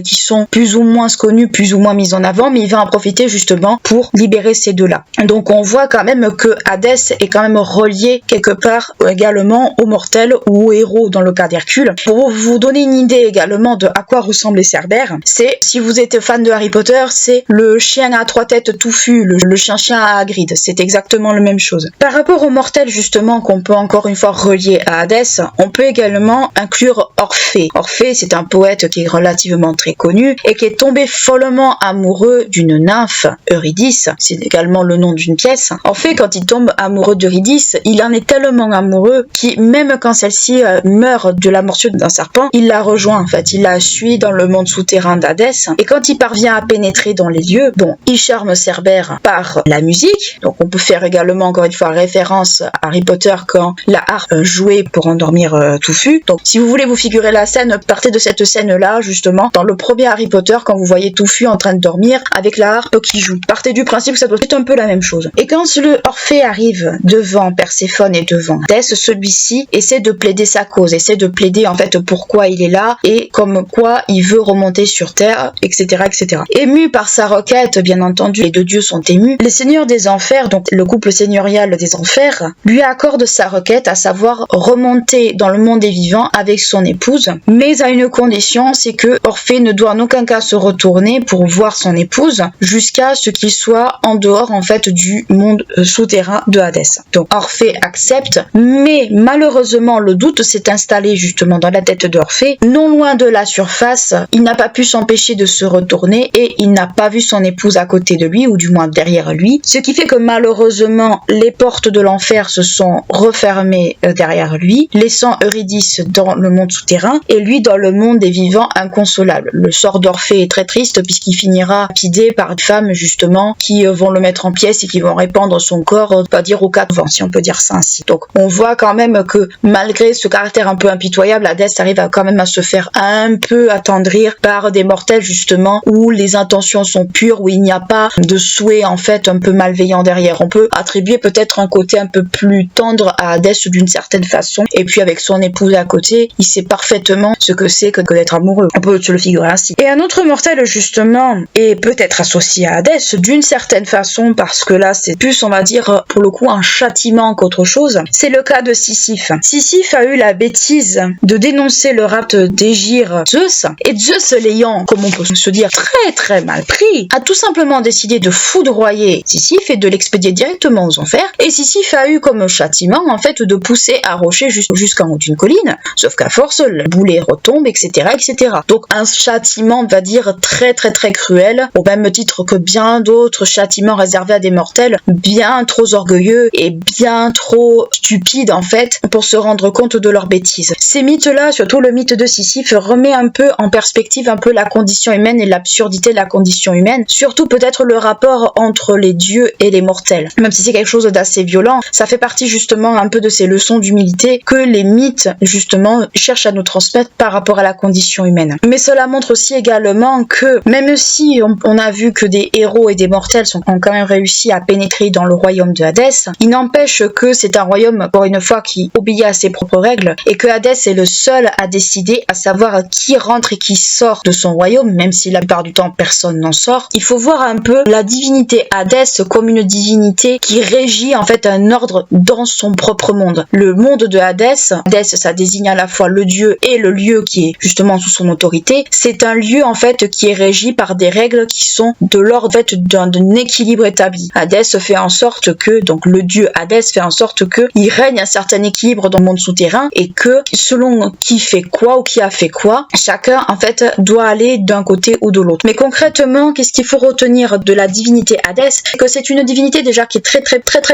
B: qui sont plus ou moins connus, plus ou moins mis en avant, mais il va en profiter justement pour libérer ces deux-là. Donc on voit quand même que Hadès est quand même relié quelque part également aux mortels ou aux héros dans le cas d'Hercule. Pour vous donner une idée également de à quoi ressemblait Cerbère, c'est, si vous êtes fan de Harry Potter, c'est le chien à 3 têtes touffu, le chien à Hagrid, c'est exactement la même chose. Par rapport aux mortels justement qu'on peut encore une fois relier à Hadès, on peut également inclure Orphée. Orphée, c'est un poète qui est relativement très connu et qui est tombé follement amoureux d'une nymphe, Eurydice, c'est également le nom d'une pièce. En fait, quand il tombe amoureux d'Eurydice, il en est tellement amoureux qu'il, même quand celle-ci meurt de la morsure d'un serpent, il la rejoint en fait, il la suit dans le monde souterrain d'Hadès, et quand il parvient à pénétrer dans les lieux, bon, il charme Cerbère par la musique, donc on peut faire également encore une fois référence à Harry Potter quand la harpe jouait pour endormir Touffu. Donc si vous voulez vous figurer la scène, partez de cette scène-là justement, dans le premier Harry Potter, quand vous voyez Touffu en train de dormir avec la harpe qui joue. Partez du principe que ça doit être un peu la même chose. Et quand le Orphée arrive devant Perséphone et devant Hadès, celui-ci essaie de plaider sa cause, essaie de plaider en fait pourquoi il est là et comme quoi il veut remonter sur terre, etc., etc. Ému par sa requête, bien entendu, les deux dieux sont émus. Les seigneurs des enfers, donc le couple seigneurial des enfers, lui accorde sa requête, à savoir remonter dans le monde des vivants avec son épouse, mais à une condition, c'est que Orphée ne doit en aucun cas se retourner pour voir son épouse jusqu'à ce qu'il soit en dehors en fait du monde souterrain de Hadès. Donc Orphée accepte, mais malheureusement le doute s'est installé justement dans la tête d'Orphée. Non loin de la surface, il n'a pas pu s'empêcher de se retourner et il n'a pas vu son épouse à côté de lui, ou du moins derrière lui, ce qui fait que malheureusement les portes de l'enfer se sont refermées derrière lui, laissant Eurydice dans le monde souterrain et lui dans le monde des vivants inconsolable. Le sort d'Orphée est très triste puisqu'il finira lapidé par des femmes justement qui vont le mettre en pièces et qui vont répandre son corps, pas dire aux quatre vents, si on peut dire ça ainsi. Donc on voit quand même que malgré ce caractère un peu impitoyable, Hadès arrive quand même à se faire un peu attendrir par des mortels justement où les intentions sont pures, où il n'y a pas de souhait en fait un peu malveillant derrière. On peut attribuer peut-être un côté un peu plus tendre à Hadès d'une certaine façon, et puis avec son épouse à côté, il sait parfaitement ce que c'est que d'être amoureux. On peut se le figurer ainsi. Et un autre mortel justement est peut-être associé à Hadès d'une certaine façon, parce que là c'est plus on va dire pour le coup un châtiment qu'autre chose. C'est le cas de Sisyphe. Sisyphe a eu la bêtise de dénoncer le rapt d'Égir Zeus, et Zeus l'ayant, comme on peut se dire, très très mal pris, a tout simplement décidé de foudroyer Sisyphe et de l'expédier directement aux enfers, et Sisyphe a eu comme châtiment en fait de pousser un rocher jusqu'en haut d'une colline, sauf qu'à force le boulet retombe, etc., etc. Donc un châtiment, on va dire, très très très cruel, au même titre que bien d'autres châtiments réservés à des mortels bien trop orgueilleux et bien trop stupides en fait pour se rendre compte de leur bêtise. Ces mythes-là, surtout le mythe de Sisyphe, remet un peu en perspective un peu la condition humaine et l'absurdité de la condition humaine, surtout peut-être le rapport entre les dieux et les mortels. Même si c'est quelque chose d'assez violent, ça fait partie justement un peu de ces leçons d'humilité que les mythes justement cherchent à nous transmettre par rapport à la condition humaine. Mais cela montre aussi également que même si on a vu que des héros et des mortels ont quand même réussi à pénétrer dans le royaume de Hadès, il n'empêche que c'est un royaume, encore une fois, qui obéit à ses propres règles et que Hadès est le seul à décider à savoir qui rentre et qui sort de son royaume, même si la plupart du temps personne n'en sort. Il faut voir un peu la divinité Hadès comme une divinité qui régit en fait un ordre dans son propre monde. Le monde de Hadès, ça désigne à la fois le dieu et le lieu qui est justement sous son autorité. C'est un lieu en fait qui est régi par des règles qui sont de l'ordre en fait d'un équilibre établi. Hadès fait en sorte que, donc le dieu Hadès fait en sorte que il règne un certain équilibre dans le monde souterrain et que selon qui fait quoi ou qui a fait quoi, chacun en fait doit aller d'un côté ou de l'autre. Mais concrètement, qu'est-ce qu'il faut retenir de la divinité Hadès? C'est que c'est une divinité déjà qui est très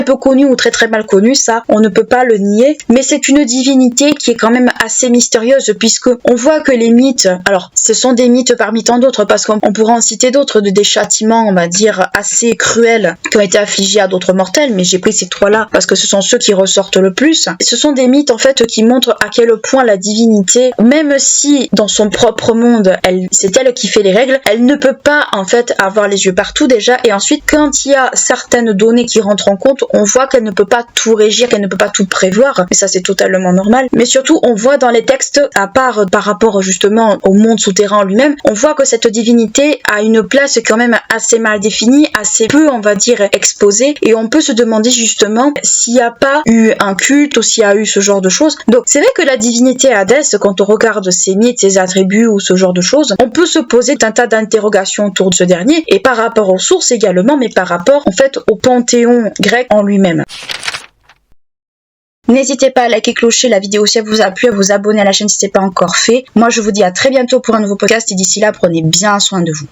B: peu connue ou très mal connue, ça on ne peut pas le nier, mais c'est une divinité qui est quand même assez mystérieuse puisque on voit que les mythes, alors ce sont des mythes parmi tant d'autres parce qu'on pourra en citer d'autres, des châtiments on va dire assez cruels qui ont été affligés à d'autres mortels, mais j'ai pris ces trois-là parce que ce sont ceux qui ressortent le plus. Ce sont des mythes en fait qui montrent à quel point la divinité, même si dans son propre monde, c'est elle qui fait les règles, elle ne peut pas en fait avoir les yeux partout déjà, et ensuite quand il y a certaines données qui rentrent en compte, on voit qu'elle ne peut pas tout régir, qu'elle ne peut pas tout prévoir, mais ça c'est totalement normal. Mais surtout on voit dans les textes, à part par rapport justement au monde souterrain lui-même, on voit que cette divinité a une place quand même assez mal définie, assez peu on va dire exposée, et on peut se demander justement s'il n'y a pas eu un culte ou s'il y a eu ce genre de choses. Donc c'est vrai que la divinité Hadès, quand on regarde ses mythes, ses attributs ou ce genre de choses, on peut se poser un tas d'interrogations autour de ce dernier, et par rapport aux sources également, mais par rapport en fait au panthéon grec en lui-même. N'hésitez pas à liker, clocher la vidéo si elle vous a plu, à vous abonner à la chaîne si ce n'est pas encore fait. Moi je vous dis à très bientôt pour un nouveau podcast et d'ici là prenez bien soin de vous.